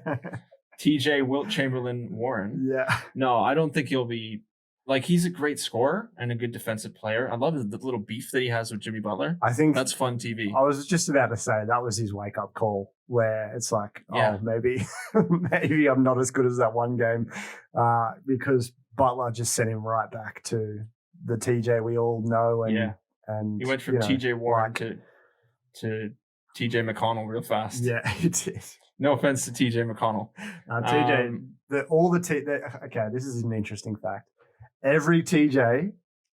TJ, Wilt Chamberlain, Warren. Yeah. No, I don't think he'll be... Like, he's a great scorer and a good defensive player. I love the little beef that he has with Jimmy Butler. I think that's fun TV. I was just about to say that was his wake-up call, where it's like, maybe I'm not as good as that one game, because Butler just sent him right back to the TJ we all know. And he went from TJ Warren to TJ McConnell real fast. Yeah, he did. No offense to TJ McConnell. TJ, okay, this is an interesting fact. Every TJ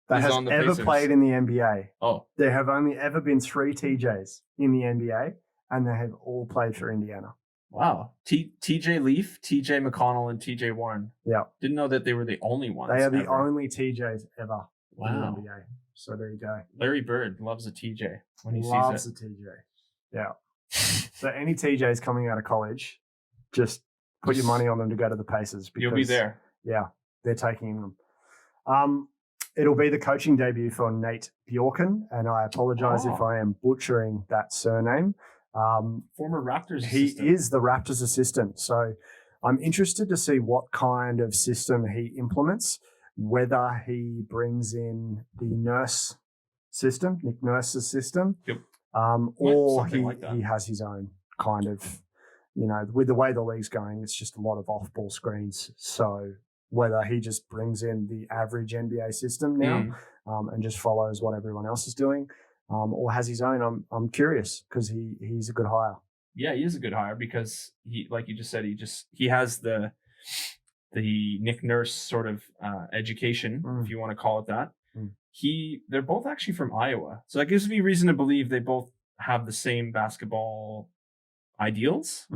that has ever Pacers. played in the NBA, there have only ever been 3 TJs in the NBA, and they have all played for Indiana. Wow. TJ Leaf, TJ McConnell, and TJ Warren. Yeah. Didn't know that they were the only ones. They are the only TJs ever in the Wow. NBA. So there you go. Larry Bird loves a TJ when he Loves sees it. a TJ. Yeah. So any TJs coming out of college, just put your money on them to go to the Pacers. Because, you'll be there. Yeah, they're taking them. It'll be the coaching debut for Nate Bjorken, and I apologize if I am butchering that surname. Former Raptors he assistant. is the Raptors assistant, so I'm interested to see what kind of system he implements, whether he brings in the Nurse system, Nick Nurse's system, or he has his own kind of, with the way the league's going, it's just a lot of off-ball screens, so whether he just brings in the average NBA system now and just follows what everyone else is doing, or has his own. I'm curious because he's a good hire. Yeah, he is a good hire because he, like you just said, he has the Nick Nurse sort of education, if you want to call it that. They're both actually from Iowa, so that gives me reason to believe they both have the same basketball ideals.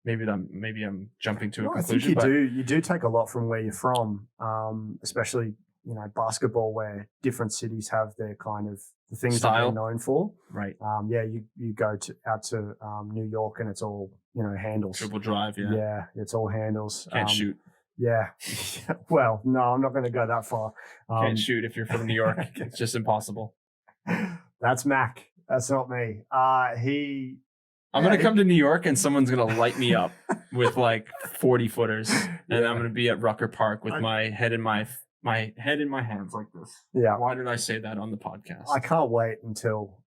Maybe I'm jumping to a conclusion. I think you do take a lot from where you're from, especially basketball, where different cities have their kind of the things that they're known for. Right. You go out to New York and it's all handles. Triple drive. Yeah. Yeah, it's all handles. Can't shoot. Yeah. Well, no, I'm not going to go that far. Can't shoot if you're from New York. It's just impossible. That's Mac. That's not me. I'm going to come to New York and someone's going to light me up with like 40 footers and I'm going to be at Rucker Park with my head in my hands like this. Yeah. Why did I say that on the podcast? I can't wait until,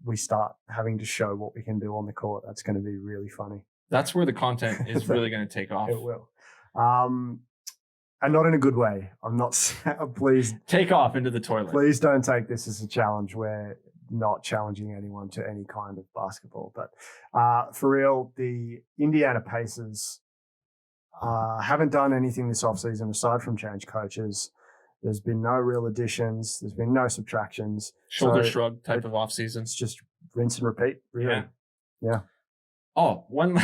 we start having to show what we can do on the court. That's going to be really funny. That's where the content is really going to take off. It will. And not in a good way. I'm not, please. Take off into the toilet. Please don't take this as a challenge where not challenging anyone to any kind of basketball. But for real, the Indiana Pacers haven't done anything this offseason aside from change coaches. There's been no real additions. There's been no subtractions. Shoulder shrug type of offseason. It's just rinse and repeat, really. Yeah. Oh, one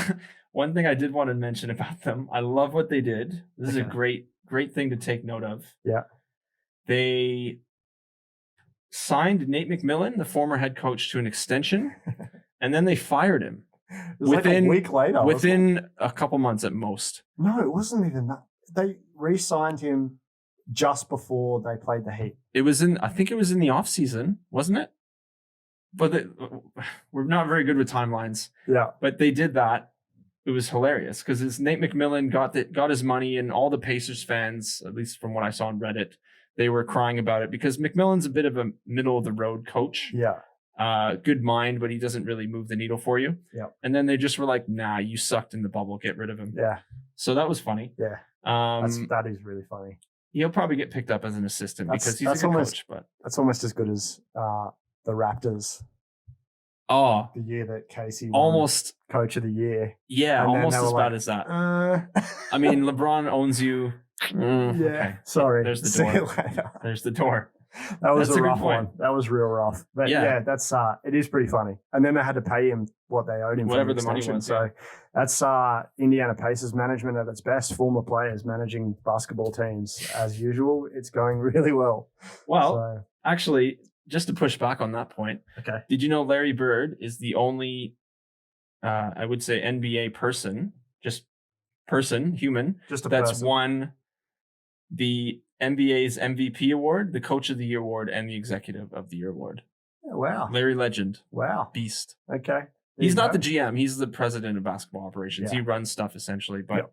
thing I did want to mention about them. I love what they did. This is a great thing to take note of. Yeah. They signed Nate McMillan, the former head coach, to an extension, and then they fired him. It was like a week later. Within a couple months at most. No, it wasn't even that. They re-signed him just before they played the Heat. I think it was in the offseason, wasn't it? But we're not very good with timelines. Yeah. But they did that. It was hilarious because Nate McMillan got his money, and all the Pacers fans, at least from what I saw on Reddit, they were crying about it because McMillan's a bit of a middle of the road coach. Yeah. Good mind, but he doesn't really move the needle for you. Yeah. And then they just were like, nah, you sucked in the bubble. Get rid of him. Yeah. So that was funny. Yeah. That is really funny. He'll probably get picked up as an assistant because he's a good coach. But that's almost as good as the Raptors. Oh. The year that Casey almost coach of the year. Yeah, almost as bad as that. I mean, LeBron owns you. Yeah. Okay. Sorry. There's the door. See you later. There's the door. That was a rough one. That was real rough. But yeah, that's it is pretty funny. And then they had to pay him what they owed him, whatever for the money was. So that's Indiana Pacers management at its best. Former players managing basketball teams as usual. It's going really well. Well, actually, just to push back on that point. Okay. Did you know Larry Bird is the only, I would say, NBA human that's won the NBA's MVP award, the Coach of the Year award, and the Executive of the Year award. Oh, wow. Larry Legend. Wow. Beast. Okay. He's not the GM. He's the president of basketball operations. Yeah. He runs stuff essentially, but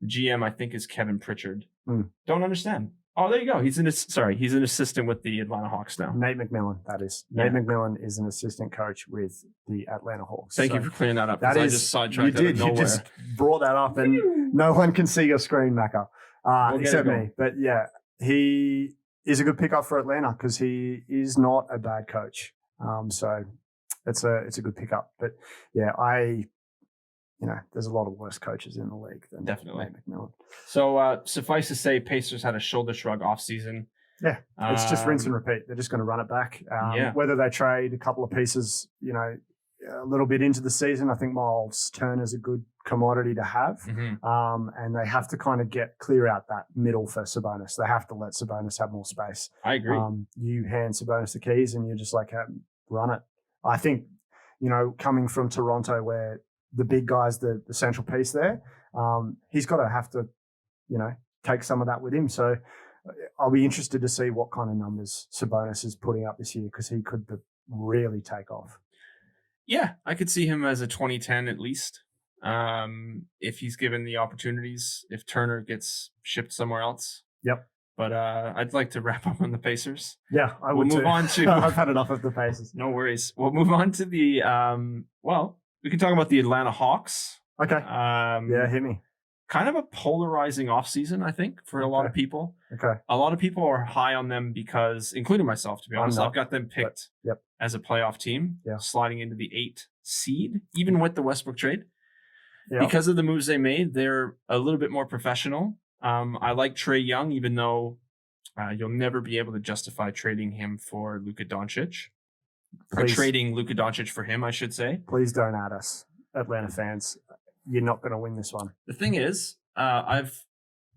the GM I think is Kevin Pritchard. Don't understand. Oh, there you go. He's an assistant with the Atlanta Hawks now. Nate McMillan, that is. Yeah. Nate McMillan is an assistant coach with the Atlanta Hawks. Thank you for clearing that up. I just sidetracked you just brought that up, and no one can see your screen, Macca, except me. But yeah, he is a good pickup for Atlanta because he is not a bad coach. So it's a good pickup. But yeah, there's a lot of worse coaches in the league than definitely Nate McMillan. So suffice to say, Pacers had a shoulder shrug offseason. Yeah, it's just rinse and repeat. They're just going to run it back. Whether they trade a couple of pieces, a little bit into the season, I think Miles Turner's a good commodity to have. Mm-hmm. And they have to kind of clear out that middle for Sabonis. They have to let Sabonis have more space. I agree. You hand Sabonis the keys and you're just like, run it. I think, coming from Toronto where the big guy's the central piece there, he's got to have to, take some of that with him. So I'll be interested to see what kind of numbers Sabonis is putting up this year because he could really take off. Yeah, I could see him as a 2010 at least. If he's given the opportunities, if Turner gets shipped somewhere else. Yep. But I'd like to wrap up on the Pacers. Yeah, we'll move on to. I've had enough of the Pacers. No worries. We'll move on to the. We can talk about the Atlanta Hawks. Okay. Hit me. Kind of a polarizing offseason, I think, for a lot of people. Okay. A lot of people are high on them because, including myself, to be honest, I've got them picked as a playoff team, sliding into the 8 seed, even with the Westbrook trade. Yep. Because of the moves they made, they're a little bit more professional. I like Trae Young, even though you'll never be able to justify trading him for Luka Doncic. Or trading Luka Doncic for him, I should say. Please don't add us, Atlanta fans. You're not going to win this one. The thing is, I've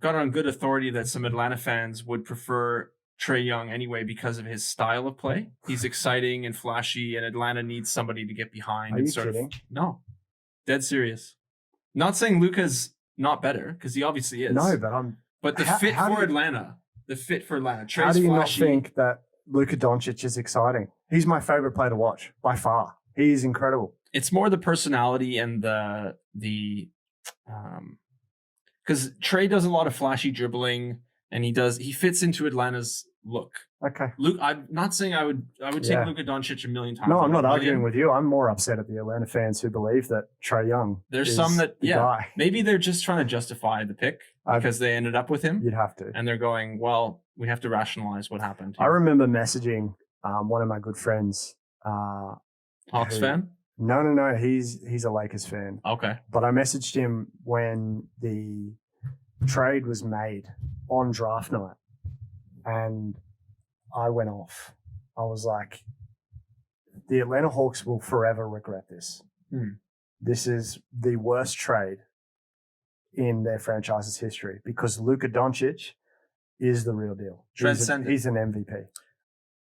got on good authority that some Atlanta fans would prefer Trae Young anyway because of his style of play. He's exciting and flashy, and Atlanta needs somebody to get behind. Are you kidding? No, dead serious. Not saying Luka's not better because he obviously is. No, but the fit for Atlanta. Trae's how do you flashy. not think that Luka Doncic is exciting? He's my favorite player to watch by far. He is incredible. It's more the personality and the because Trae does a lot of flashy dribbling and he fits into Atlanta's look. Okay. Luke, I'm not saying I would take Luka Doncic a million times. No, I'm not arguing with you. I'm more upset at the Atlanta fans who believe that Trae Young. There's is some that the guy. Maybe they're just trying to justify the pick because they ended up with him. You'd have to. And they're going, well, we have to rationalize what happened here. I remember messaging one of my good friends. Hawks fan? No. He's a Lakers fan. Okay. But I messaged him when the trade was made on draft night, and I went off. I was like, the Atlanta Hawks will forever regret this. This is the worst trade in their franchise's history because Luka Doncic is the real deal. Transcendent. He's an MVP.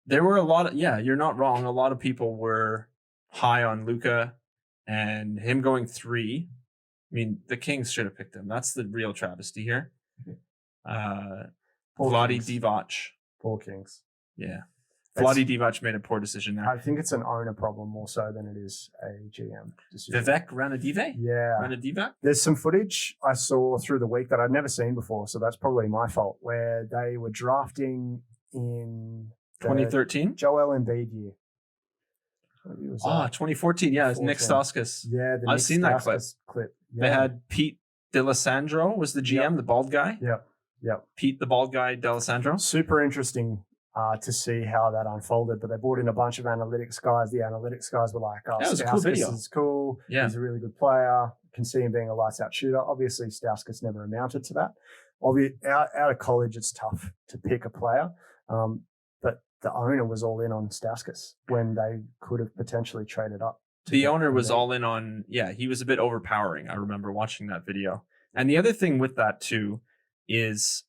There were a lot of, you're not wrong. A lot of people were high on Luka and him going 3. I mean, the Kings should have picked him. That's the real travesty here. Vlade Divac. Poor Kings. Yeah. Vlade Divac made a poor decision there. I think it's an owner problem more so than it is a GM decision. Vivek Ranadive? Yeah. Ranadive? There's some footage I saw through the week that I'd never seen before, so that's probably my fault, where they were drafting in 2013? Joel Embiid year. 2014. Yeah, it was Nick Stauskas. Yeah, I've seen that clip. Yeah. They had Pete D'Alessandro was the GM, the bald guy. Yep. Pete, the bald guy, D'Alessandro. Super interesting to see how that unfolded. But they brought in a bunch of analytics guys. The analytics guys were like, "Oh, it was a cool video. Is cool. Yeah. He's a really good player. Can see him being a lights out shooter." Obviously, Stauskas never amounted to that. Out of college, it's tough to pick a player. But the owner was all in on Stauskas when they could have potentially traded up. The owner was all in on, he was a bit overpowering. I remember watching that video. And the other thing with that too is,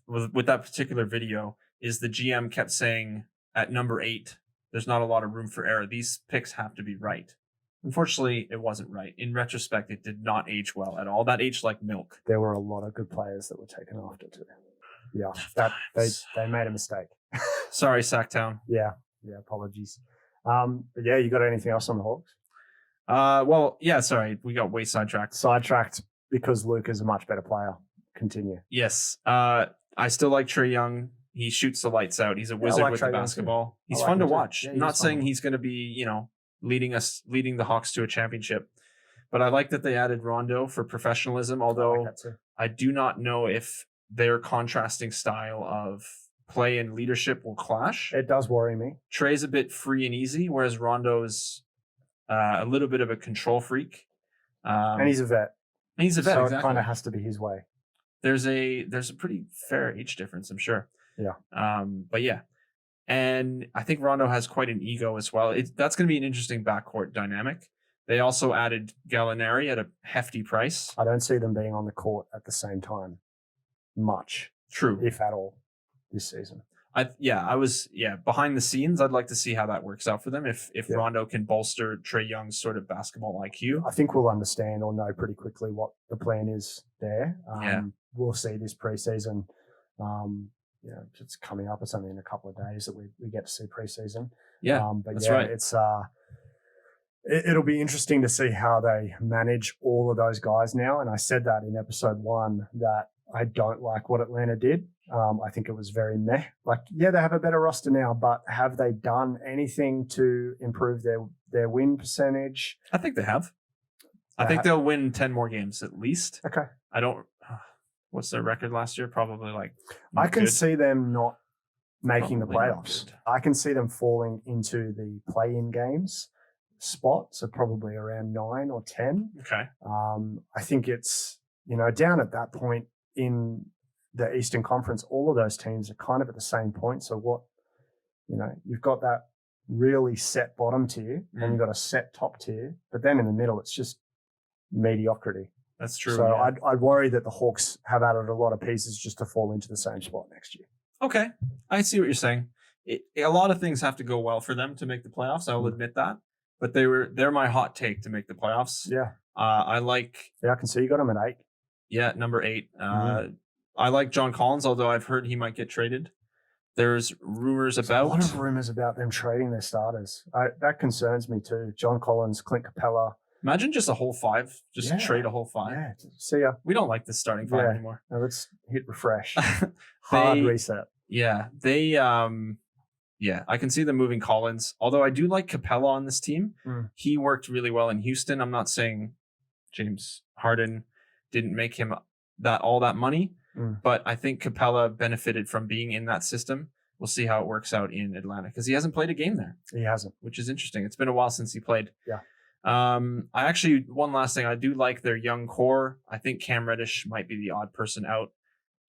with that particular video, is the GM kept saying at number 8, there's not a lot of room for error. These picks have to be right. Unfortunately, it wasn't right. In retrospect, it did not age well at all. That aged like milk. There were a lot of good players that were taken after too. Yeah, that they made a mistake. Sorry, Sacktown. Yeah, apologies. But yeah, you got anything else on the Hawks? Sorry, we got way sidetracked. Sidetracked because Luke is a much better player. Continue. Yes. I still like Trae Young. He shoots the lights out. He's a wizard with the basketball. He's fun to watch. Yeah, I'm not saying he's going to be, leading the Hawks to a championship, but I like that they added Rondo for professionalism, although I do not know if their contrasting style of play and leadership will clash. It does worry me. Trae's a bit free and easy, whereas Rondo's a little bit of a control freak. And he's a vet. So exactly. It kind of has to be his way. There's a pretty fair age difference, I'm sure. Yeah. But yeah. And I think Rondo has quite an ego as well. That's going to be an interesting backcourt dynamic. They also added Gallinari at a hefty price. I don't see them being on the court at the same time much. True. If at all this season. Behind the scenes, I'd like to see how that works out for them. If Rondo can bolster Trae Young's sort of basketball IQ. I think we'll understand or know pretty quickly what the plan is there. We'll see this preseason. It's coming up. It's only in a couple of days that we get to see preseason. Yeah, that's right. It's it'll be interesting to see how they manage all of those guys now. And I said that in episode 1 that I don't like what Atlanta did. I think it was very meh. They have a better roster now, but have they done anything to improve their win percentage? I think they have. I think they'll win 10 more games at least. Okay. I don't. What's their record last year? Probably I can see them not making the playoffs. I can see them falling into the play-in games spot, so probably around 9 or 10. Okay. I think it's, down at that point in the Eastern Conference, all of those teams are kind of at the same point. So what, you've got that really set bottom tier and you've got a set top tier, but then in the middle, it's just mediocrity. That's true. So I'd worry that the Hawks have added a lot of pieces just to fall into the same spot next year. Okay. I see what you're saying. A lot of things have to go well for them to make the playoffs. I will admit that, but they're my hot take to make the playoffs. Yeah. I can see you got them at 8. Yeah. Number 8. I like John Collins, although I've heard he might get traded. There's rumors There's about a lot of rumors about them trading their starters. That concerns me too. John Collins, Clint Capella. Imagine just a whole 5. Trade a whole 5. Yeah. See ya. We don't like this starting 5 anymore. No, let's hit refresh. Hard reset. Yeah. I can see them moving Collins. Although I do like Capella on this team. He worked really well in Houston. I'm not saying James Harden didn't make him all that money, but I think Capella benefited from being in that system. We'll see how it works out in Atlanta because he hasn't played a game there. He hasn't, which is interesting. It's been a while since he played. Yeah. One last thing, I do like their young core. I think Cam Reddish might be the odd person out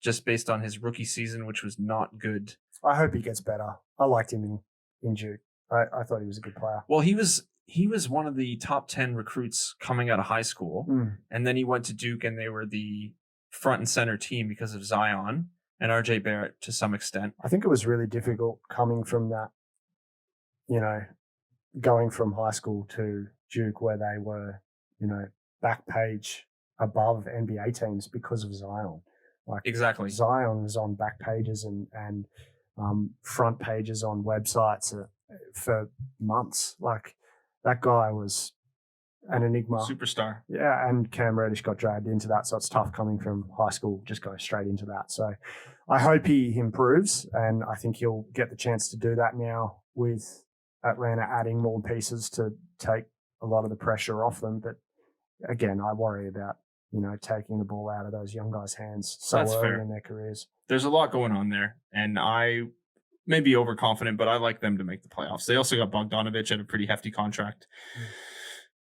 just based on his rookie season, which was not good. I hope he gets better. I liked him in Duke. I thought he was a good player. Well, he was one of the top 10 recruits coming out of high school. And then he went to Duke and they were the front and center team because of Zion and RJ Barrett to some extent. I think it was really difficult coming from that going from high school to Duke where they were, back page above NBA teams because of Zion. Like Exactly. Zion was on back pages and front pages on websites for months. Like that guy was an enigma. Superstar. Yeah, and Cam Reddish got dragged into that, so it's tough coming from high school, just go straight into that. So I hope he improves, and I think he'll get the chance to do that now with Atlanta adding more pieces to take a lot of the pressure off them. But again, I worry about, taking the ball out of those young guys' hands so That's early fair. in their careers. There's a lot going on there, and I may be overconfident, but I like them to make the playoffs. They also got Bogdanovich at a pretty hefty contract.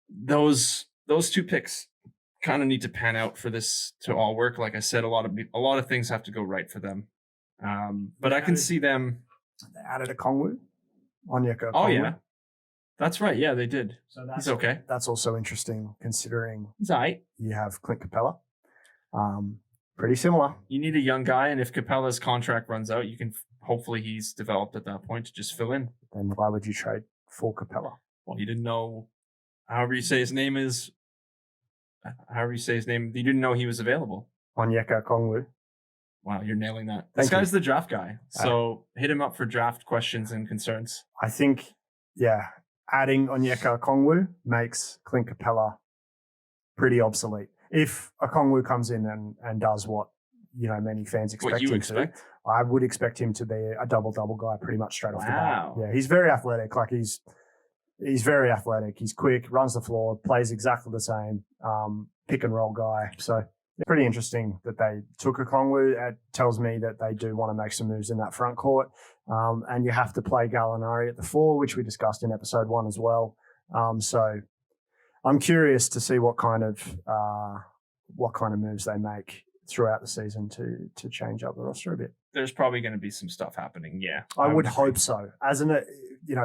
Those two picks kind of need to pan out for this to all work. Like I said, a lot of things have to go right for them. But I can see them. They added a Kongwu, Onyeka. Oh Kongwu. yeah, that's right. Yeah, they did. So He's okay. That's also interesting considering He's all right. you have Clint Capella. Pretty similar. You need a young guy, and if Capella's contract runs out, you can hopefully he's developed at that point to just fill in. Then why would you trade for Capella? Well, you didn't know. However you say his name, you didn't know he was available. Onyeka Kongwu. Wow, you're nailing that. Thank This guy's the draft guy. So hit him up for draft questions and concerns. I think, adding Onyeka Kongwu makes Clint Capella pretty obsolete. If Okongwu comes in and does what, many fans expect What you him expect? to, I would expect him to be a double-double guy pretty much straight off the bat. Wow. Yeah, he's very athletic. Like he's very athletic. He's quick, runs the floor, plays exactly the same, pick and roll guy. So it's pretty interesting that they took Okongwu. It tells me that they do want to make some moves in that front court. And you have to play Gallinari at the 4, which we discussed in episode 1 as well. So I'm curious to see what kind of moves they make throughout the season to change up the roster a bit. There's probably going to be some stuff happening. Yeah, I would hope so. As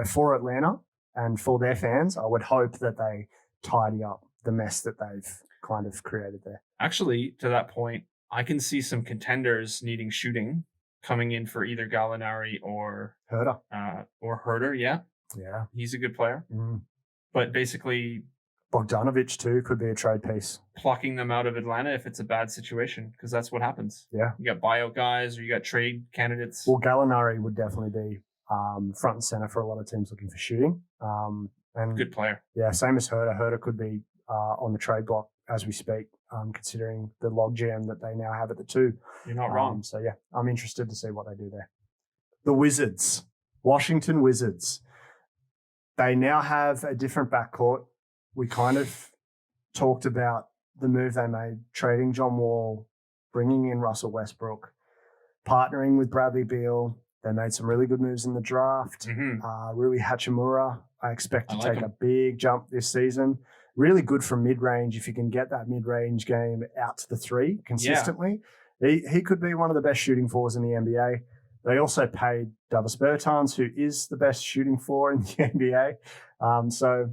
for Atlanta and for their fans, I would hope that they tidy up the mess that they've kind of created there. Actually, to that point, I can see some contenders needing shooting coming in for either Gallinari or Herder. Yeah, Yeah, he's a good player. But basically, Bogdanovich too could be a trade piece. Plucking them out of Atlanta if it's a bad situation, because that's what happens. Yeah, you got buyout guys or you got trade candidates. Well, Gallinari would definitely be front and center for a lot of teams looking for shooting. And good player. Yeah, same as Herder. Herder could be on the trade block as we speak, considering the logjam that they now have at the 2. You're not wrong. So yeah, I'm interested to see what they do there. The Wizards, Washington Wizards. They now have a different backcourt. We kind of talked about the move they made, trading John Wall, bringing in Russell Westbrook, partnering with Bradley Beal. They made some really good moves in the draft. Rui Hachimura, I expect to take a big jump this season. Really good from mid-range. If you can get that mid-range game out to the 3 consistently, he could be one of the best shooting fours in the NBA. They also paid Davis Bertans, who is the best shooting four in the NBA. So,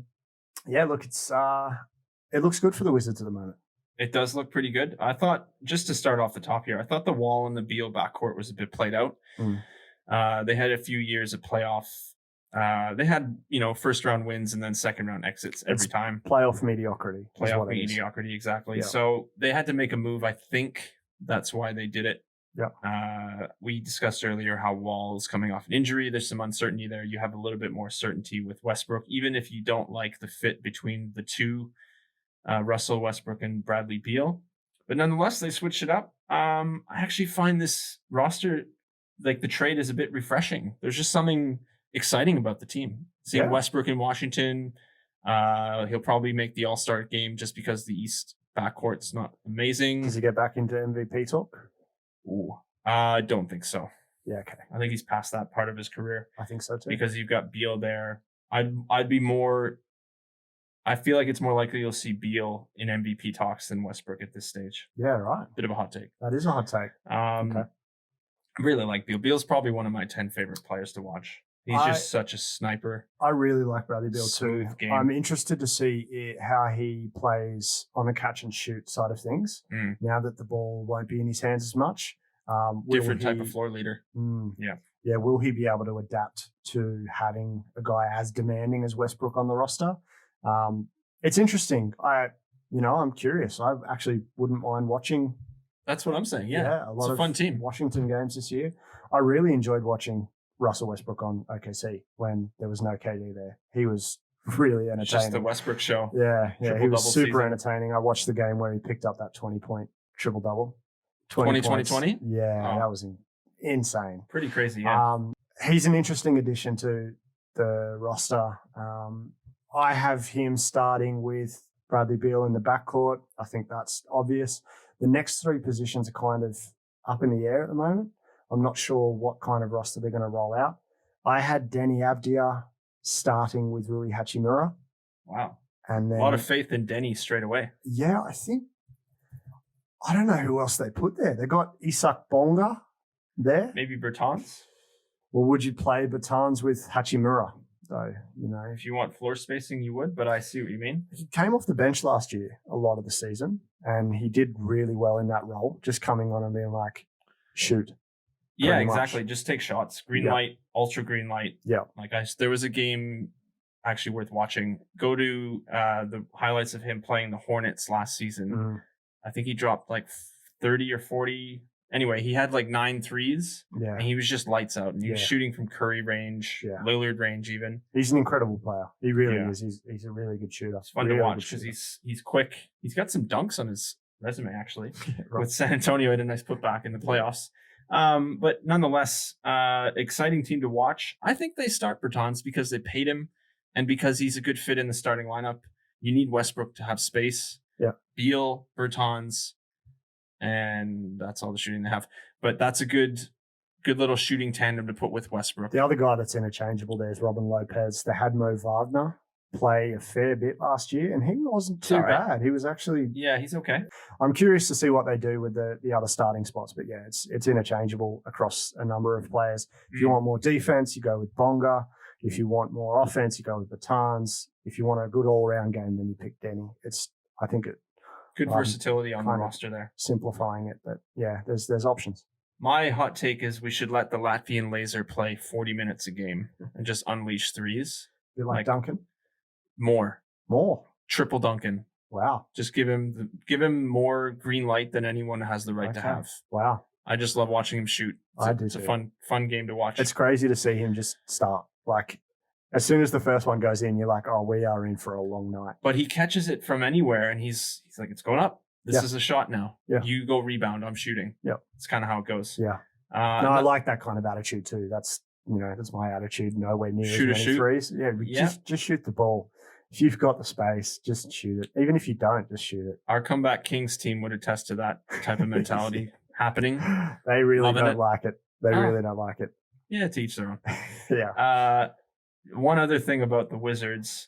yeah, look, it looks good for the Wizards at the moment. It does look pretty good. I thought, just to start off the top here, I thought the Wall and the Beal backcourt was a bit played out. They had a few years of playoff. They had, first round wins and then second round exits every time. Playoff mediocrity. Playoff mediocrity, exactly. Yeah. So they had to make a move. I think that's why they did it. Yeah. We discussed earlier how Wall's coming off an injury. There's some uncertainty there. You have a little bit more certainty with Westbrook, even if you don't like the fit between the two, Russell Westbrook and Bradley Beal. But nonetheless, they switched it up. I actually find this roster, like the trade, is a bit refreshing. There's just something exciting about the team. Seeing Westbrook in Washington, he'll probably make the All-Star game just because the East backcourt's not amazing. Does he get back into MVP talk? Ooh, I don't think so. Yeah, okay. I think he's past that part of his career. I think so too. Because you've got Beal there. I'd be more. I feel like it's more likely you'll see Beal in MVP talks than Westbrook at this stage. Yeah, right. Bit of a hot take. That is a hot take. Okay. I really like Beal. Beal's probably one of my 10 favorite players to watch. He's just such a sniper. I really like Bradley Beal too. Game. I'm interested to see how he plays on the catch and shoot side of things. Now that the ball won't be in his hands as much. Different type of floor leader. Yeah. will he be able to adapt to having a guy as demanding as Westbrook on the roster? It's interesting. I'm curious. I actually wouldn't mind watching. That's what I'm saying. Yeah, a lot it's a of fun team. Washington games this year. I really enjoyed watching Russell Westbrook on OKC when there was no KD there. He was really entertaining. Just the Westbrook show. Yeah, he was super season. Entertaining. I watched the game where he picked up that 20-point triple-double. 2020? Yeah, that was insane. Pretty crazy, yeah. He's an interesting addition to the roster. I have him starting with Bradley Beal in the backcourt. I think that's obvious. The next three positions are kind of up in the air at the moment. I'm not sure what kind of roster they're going to roll out. I had Denny Avdia starting with Rui Hachimura. Wow. And then, a lot of faith in Denny straight away. Yeah, I don't know who else they put there. They got Isak Bonga there. Maybe Bertans? Well, would you play Bertans with Hachimura? So, if you want floor spacing, you would, but I see what you mean. He came off the bench last year a lot of the season, and he did really well in that role, just coming on and being like, shoot. Yeah, exactly. Just take shots. Green light, ultra green light. Yeah. There was a game actually worth watching. Go to the highlights of him playing the Hornets last season. Mm. I think he dropped like 30 or 40. Anyway, he had like 9 threes. Yeah. And he was just lights out. And he was shooting from Curry range, Lillard range even. He's an incredible player. He really is. He's a really good shooter. It's fun to watch because he's quick. He's got some dunks on his resume, actually. Right. With San Antonio, had a nice putback in the playoffs. But nonetheless, exciting team to watch. I think they start Bertans because they paid him and because he's a good fit in the starting lineup. You need Westbrook to have space. Yeah. Beal, Bertans, and that's all the shooting they have. But that's a good little shooting tandem to put with Westbrook. The other guy that's interchangeable there is Robin Lopez. They had Mo Wagner play a fair bit last year, and he wasn't too bad. He was actually... Yeah, he's okay. I'm curious to see what they do with the other starting spots, but yeah, it's interchangeable across a number of players. If you want more defense, you go with Bonga. If you want more offense, you go with Bertans. If you want a good all-round game, then you pick Denny. Good versatility on the roster there. Simplifying it, but yeah, there's options. My hot take is we should let the Latvian laser play 40 minutes a game and just unleash threes. A bit like Duncan? More. Triple Duncan. Wow. Just give him more green light than anyone has the right to have. Wow. I just love watching him shoot. It's a fun game to watch. It's crazy to see him just start. Like, as soon as the first one goes in, you're like, oh, we are in for a long night. But he catches it from anywhere, and he's like, it's going up. This is a shot now. Yeah. You go rebound. I'm shooting. Yeah. It's kind of how it goes. Yeah. I like that kind of attitude too. That's my attitude. Nowhere near as many threes. Yeah. Just shoot the ball. If you've got the space, just shoot it. Even if you don't, just shoot it. Our Comeback Kings team would attest to that type of mentality happening. They really don't like it. They really don't like it. Yeah, to each their own. Yeah. One other thing about the Wizards,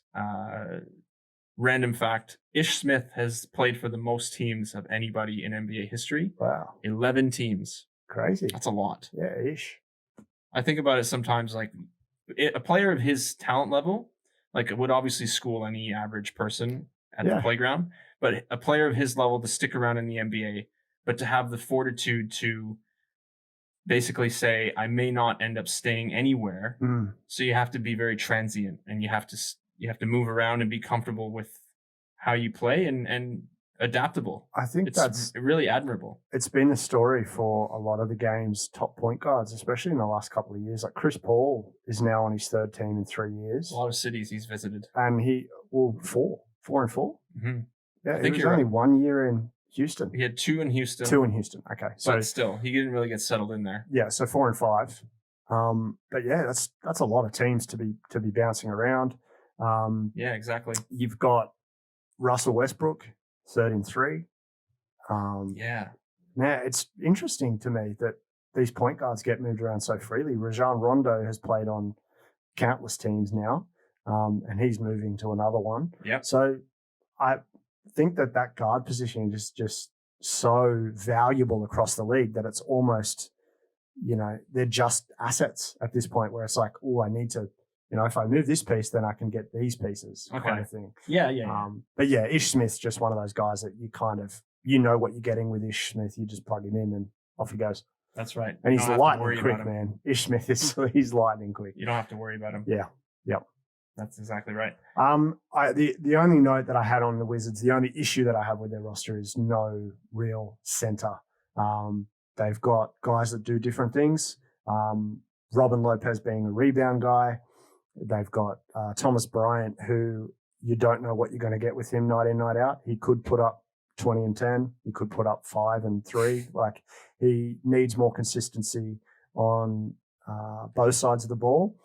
random fact, Ish Smith has played for the most teams of anybody in NBA history. Wow. 11 teams. Crazy. That's a lot. Yeah, Ish. I think about it sometimes, like a player of his talent level, like it would obviously school any average person at the playground, but a player of his level to stick around in the NBA, but to have the fortitude to basically say, I may not end up staying anywhere. So you have to be very transient and you have to move around and be comfortable with how you play and adaptable. I think that's really admirable. It's been the story for a lot of the game's top point guards, especially in the last couple of years. Like Chris Paul is now on his third team in 3 years. A lot of cities he's visited. And 4 and 4. Mm-hmm. Yeah, I think it was only 1 year in Houston. He had 2 in Houston. 2 in Houston. Okay. But still, he didn't really get settled in there. Yeah, so 4 and 5. But yeah, that's a lot of teams to be bouncing around. Yeah, exactly. You've got Russell Westbrook, 3rd in 3. Yeah. Now, it's interesting to me that these point guards get moved around so freely. Rajon Rondo has played on countless teams now, and he's moving to another one. Yep. So I think that guard position is just so valuable across the league that it's almost, they're just assets at this point where it's like, oh, I need to, if I move this piece, then I can get these pieces kind of thing. Yeah. But yeah, Ish Smith's just one of those guys that you kind of, what you're getting with Ish Smith. You just plug him in and off he goes. That's right. And You he's don't have to lightning worry quick, about him. man. Ish Smith he's lightning quick. You don't have to worry about him. Yeah. Yep. That's exactly right. The only note that I had on the Wizards, the only issue that I have with their roster is no real center. They've got guys that do different things. Robin Lopez being a rebound guy. They've got Thomas Bryant, who you don't know what you're going to get with him night in, night out. He could put up 20 and 10. He could put up 5 and 3. Like, he needs more consistency on both sides of the ball.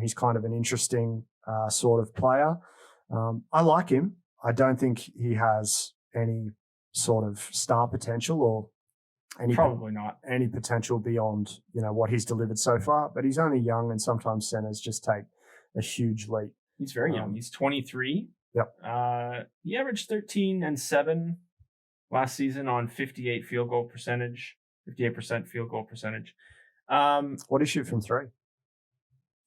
He's kind of an interesting sort of player. I like him. I don't think he has any sort of star potential or Probably not any potential beyond, what he's delivered so far. But he's only young, and sometimes centers just take a huge leap. He's very young. He's 23. Yep. He averaged 13 and 7 last season on 58% field goal percentage. What did he shoot from 3?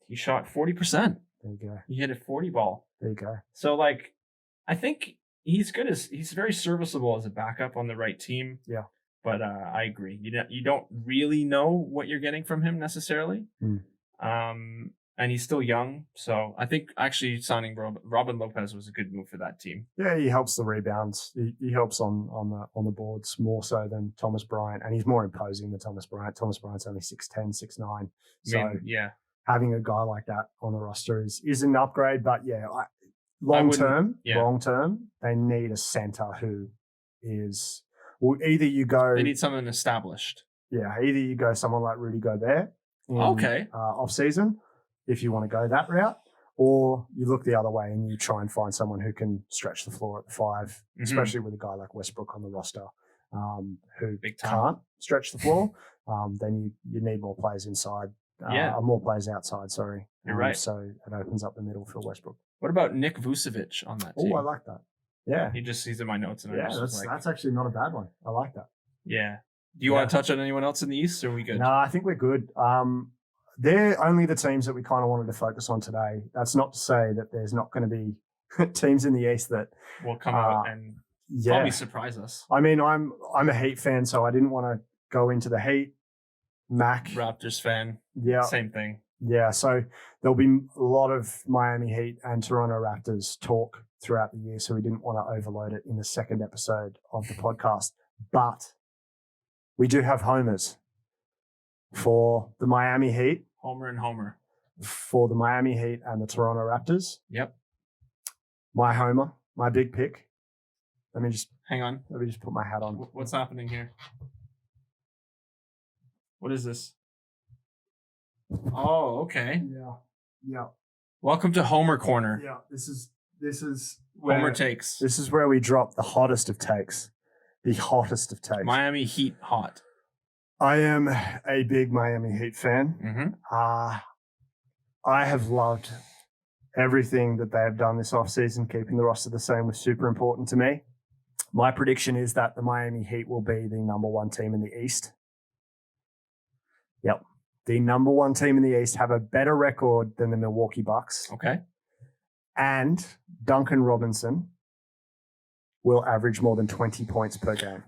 He shot 40%. There you go. He hit a 40 ball. There you go. So, I think he's very serviceable as a backup on the right team. Yeah. But I agree. You don't really know what you're getting from him necessarily. And he's still young. So I think actually signing Robin Lopez was a good move for that team. Yeah, he helps the rebounds. He helps on the boards more so than Thomas Bryant, and he's more imposing than Thomas Bryant. Thomas Bryant's only 6'10", 6'9". So having a guy like that on the roster is an upgrade. But long term, they need a center who is. Well, either you go. They need someone established. Yeah, either you go someone like Rudy Gobert in off-season, if you want to go that route, or you look the other way and you try and find someone who can stretch the floor at the 5, especially with a guy like Westbrook on the roster who can't stretch the floor. Then you need more players inside, more players outside, sorry. You're right. So it opens up the middle for Westbrook. What about Nick Vucevic on that team? Oh, I like that. Yeah. He's in my notes. And that's actually not a bad one. I like that. Yeah. Do you want to touch on anyone else in the East, or are we good? No, I think we're good. They're only the teams that we kind of wanted to focus on today. That's not to say that there's not going to be teams in the East that will come out and probably surprise us. I mean, I'm a Heat fan, so I didn't want to go into the Heat. Mac. Raptors fan. Yeah. Same thing. Yeah, so there'll be a lot of Miami Heat and Toronto Raptors talk throughout the year, so we didn't want to overload it in the second episode of the podcast. But we do have homers for the Miami Heat. Homer and Homer. For the Miami Heat and the Toronto Raptors. Yep. My homer, my big pick. Let me just put my hat on. What's happening here? What is this? Oh, okay. Yeah. Welcome to Homer Corner. Yeah, this is Homer takes. This is where we drop the hottest of takes. The hottest of takes. Miami Heat hot. I am a big Miami Heat fan. I have loved everything that they have done this offseason. Keeping the roster the same was super important to me. My prediction is that the Miami Heat will be the number 1 team in the East. Yep. The number 1 team in the East, have a better record than the Milwaukee Bucks. Okay. And Duncan Robinson will average more than 20 points per game.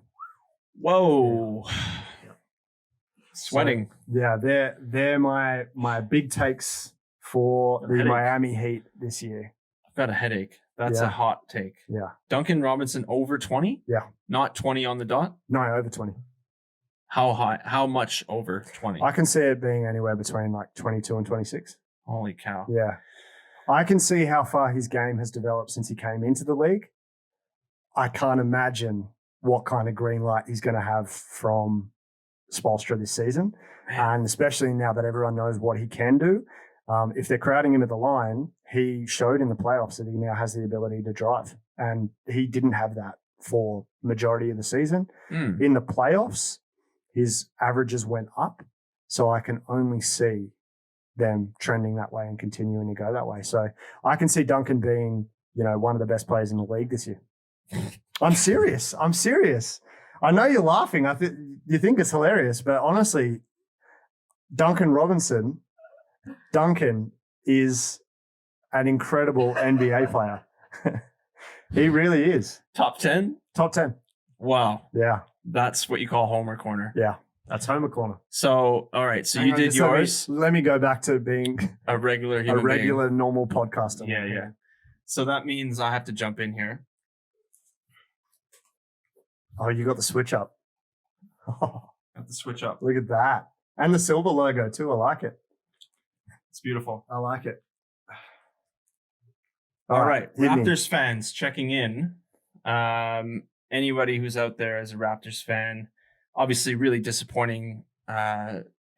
Whoa. Yeah. Sweating. So, they're my big takes for the Miami Heat this year. I've got a headache. That's a hot take. Yeah. Duncan Robinson over 20? Yeah. Not 20 on the dot? No, over 20. How high? How much over 20? I can see it being anywhere between 22 and 26. Holy cow. Yeah. I can see how far his game has developed since he came into the league. I can't imagine what kind of green light he's going to have from Spoelstra this season. Man. And especially now that everyone knows what he can do. If they're crowding him at the line, he showed in the playoffs that he now has the ability to drive. And he didn't have that for majority of the season. In the playoffs, his averages went up. So I can only see them trending that way and continuing to go that way. So I can see Duncan being, one of the best players in the league this year. I'm serious. I know you're laughing. You think it's hilarious, but honestly, Duncan is an incredible NBA player. He really is. Top 10? Top 10. Wow. Yeah. That's what you call Homer Corner. Yeah. That's Homer Corner. So, all right. So Hang you on, did just yours. Let me go back to being A regular a human regular, being. normal podcaster. Yeah. So that means I have to jump in here. Oh, you got the switch up. Oh, Have to switch up. look at that. And the silver logo too. I like it. It's beautiful. I like it. All right. hit me. Raptors fans checking in. Anybody who's out there as a Raptors fan, obviously really disappointing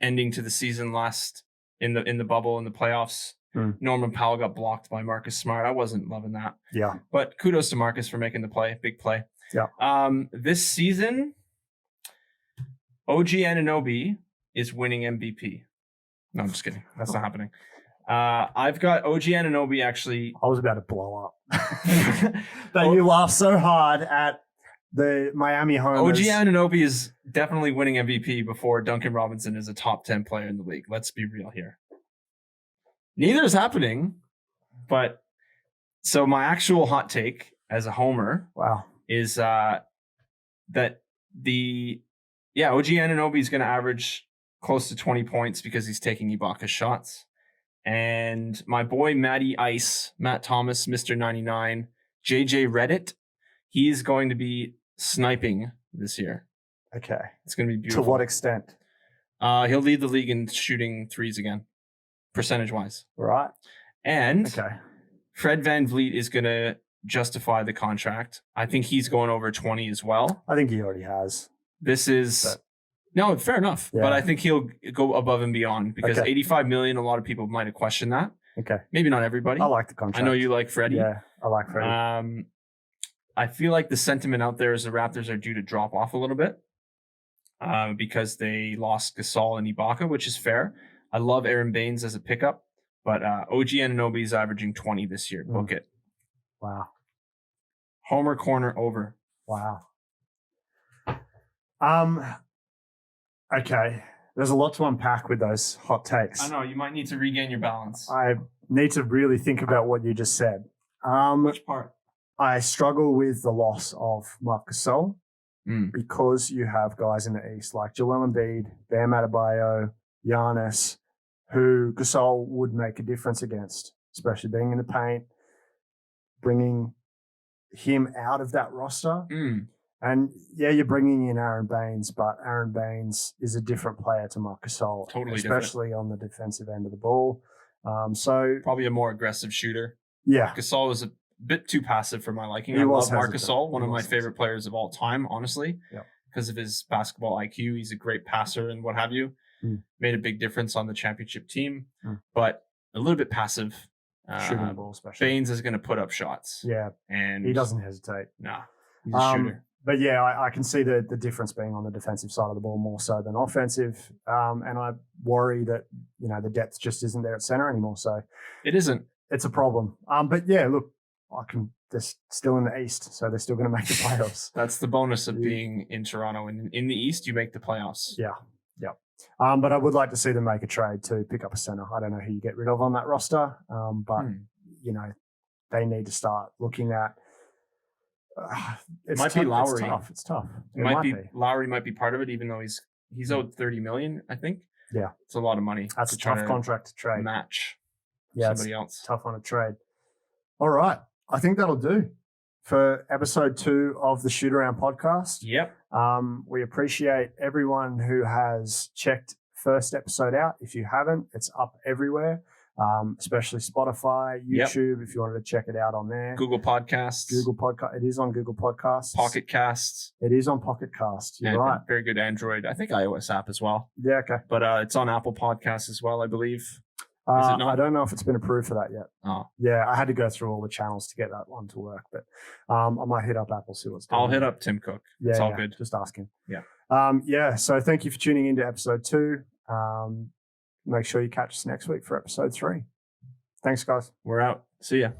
ending to the season last in the bubble in the playoffs. Norman Powell got blocked by Marcus Smart. I wasn't loving that. Yeah. But kudos to Marcus for making the play. Big play. Yeah. This season, OG Anunoby is winning MVP. No, I'm just kidding. That's not happening. I've got OG Anunoby actually. I was about to blow up. That you laughed so hard at the Miami homers. OG Anunoby is definitely winning MVP before Duncan Robinson is a top 10 player in the league. Let's be real here. Neither is happening, but so my actual hot take as a homer is that OG Anunoby is going to average close to 20 points because he's taking Ibaka shots. And my boy Matty Ice, Matt Thomas, Mr. 99, JJ Reddit, he's going to be sniping this year. Okay. It's going to be beautiful. To what extent? He'll lead the league in shooting threes again, percentage-wise. Right. And okay. Fred VanVleet is going to justify the contract. I think he's going over 20 as well. I think he already has. This is... No, fair enough. Yeah. But I think he'll go above and beyond because $85 million, a lot of people might have questioned that. Okay. Maybe not everybody. I like the contract. I know you like Freddie. Yeah, I like Freddie. I feel like the sentiment out there is the Raptors are due to drop off a little bit because they lost Gasol and Ibaka, which is fair. I love Aaron Baines as a pickup, but OG Anunoby is averaging 20 this year. Book it. Wow. Homer Corner over. Wow. Okay. There's a lot to unpack with those hot takes. I know. You might need to regain your balance. I need to really think about what you just said. Which part? I struggle with the loss of Marc Gasol because you have guys in the East like Joel Embiid, Bam Adebayo, Giannis, who Gasol would make a difference against, especially being in the paint, bringing him out of that roster. And yeah, you're bringing in Aaron Baines, but Aaron Baines is a different player to Marc Gasol, especially on the defensive end of the ball. So probably a more aggressive shooter. Yeah, Gasol is a bit too passive for my liking. I love Marc Gasol, one of my favorite players of all time, honestly, because of his basketball IQ. He's a great passer and what have you. Made a big difference on the championship team, but a little bit passive. Shooting the ball, especially. Baines is going to put up shots. Yeah, and he doesn't hesitate. Nah, he's a shooter. But yeah, I can see the difference being on the defensive side of the ball more so than offensive. And I worry that, the depth just isn't there at center anymore. So it isn't. It's a problem. But yeah, look, they're still in the East, so they're still going to make the playoffs. That's the bonus of being in Toronto. And in the East, you make the playoffs. Yeah. But I would like to see them make a trade to pick up a center. I don't know who you get rid of on that roster. But, they need to start looking at it might be Lowry. It's tough. Lowry might be part of it, even though he's owed $30 million, I think. Yeah. It's a lot of money. That's a tough contract to trade. Match somebody else. Tough on a trade. All right. I think that'll do for episode 2 of the Shootaround Podcast. Yep. We appreciate everyone who has checked first episode out. If you haven't, it's up everywhere. Especially Spotify, YouTube, if you wanted to check it out on there. Google Podcasts. It is on Google Podcasts. Pocket Casts. It is on Pocket Cast. You're right. Very good Android. I think iOS app as well. Yeah, okay. But it's on Apple Podcasts as well, I believe. Is it not? I don't know if it's been approved for that yet. Oh. Yeah, I had to go through all the channels to get that one to work. But I might hit up Apple, see what's going on. I'll hit up Tim Cook. It's all good. Just asking. Yeah. So thank you for tuning into episode 2. Make sure you catch us next week for episode 3. Thanks, guys. We're out. See ya.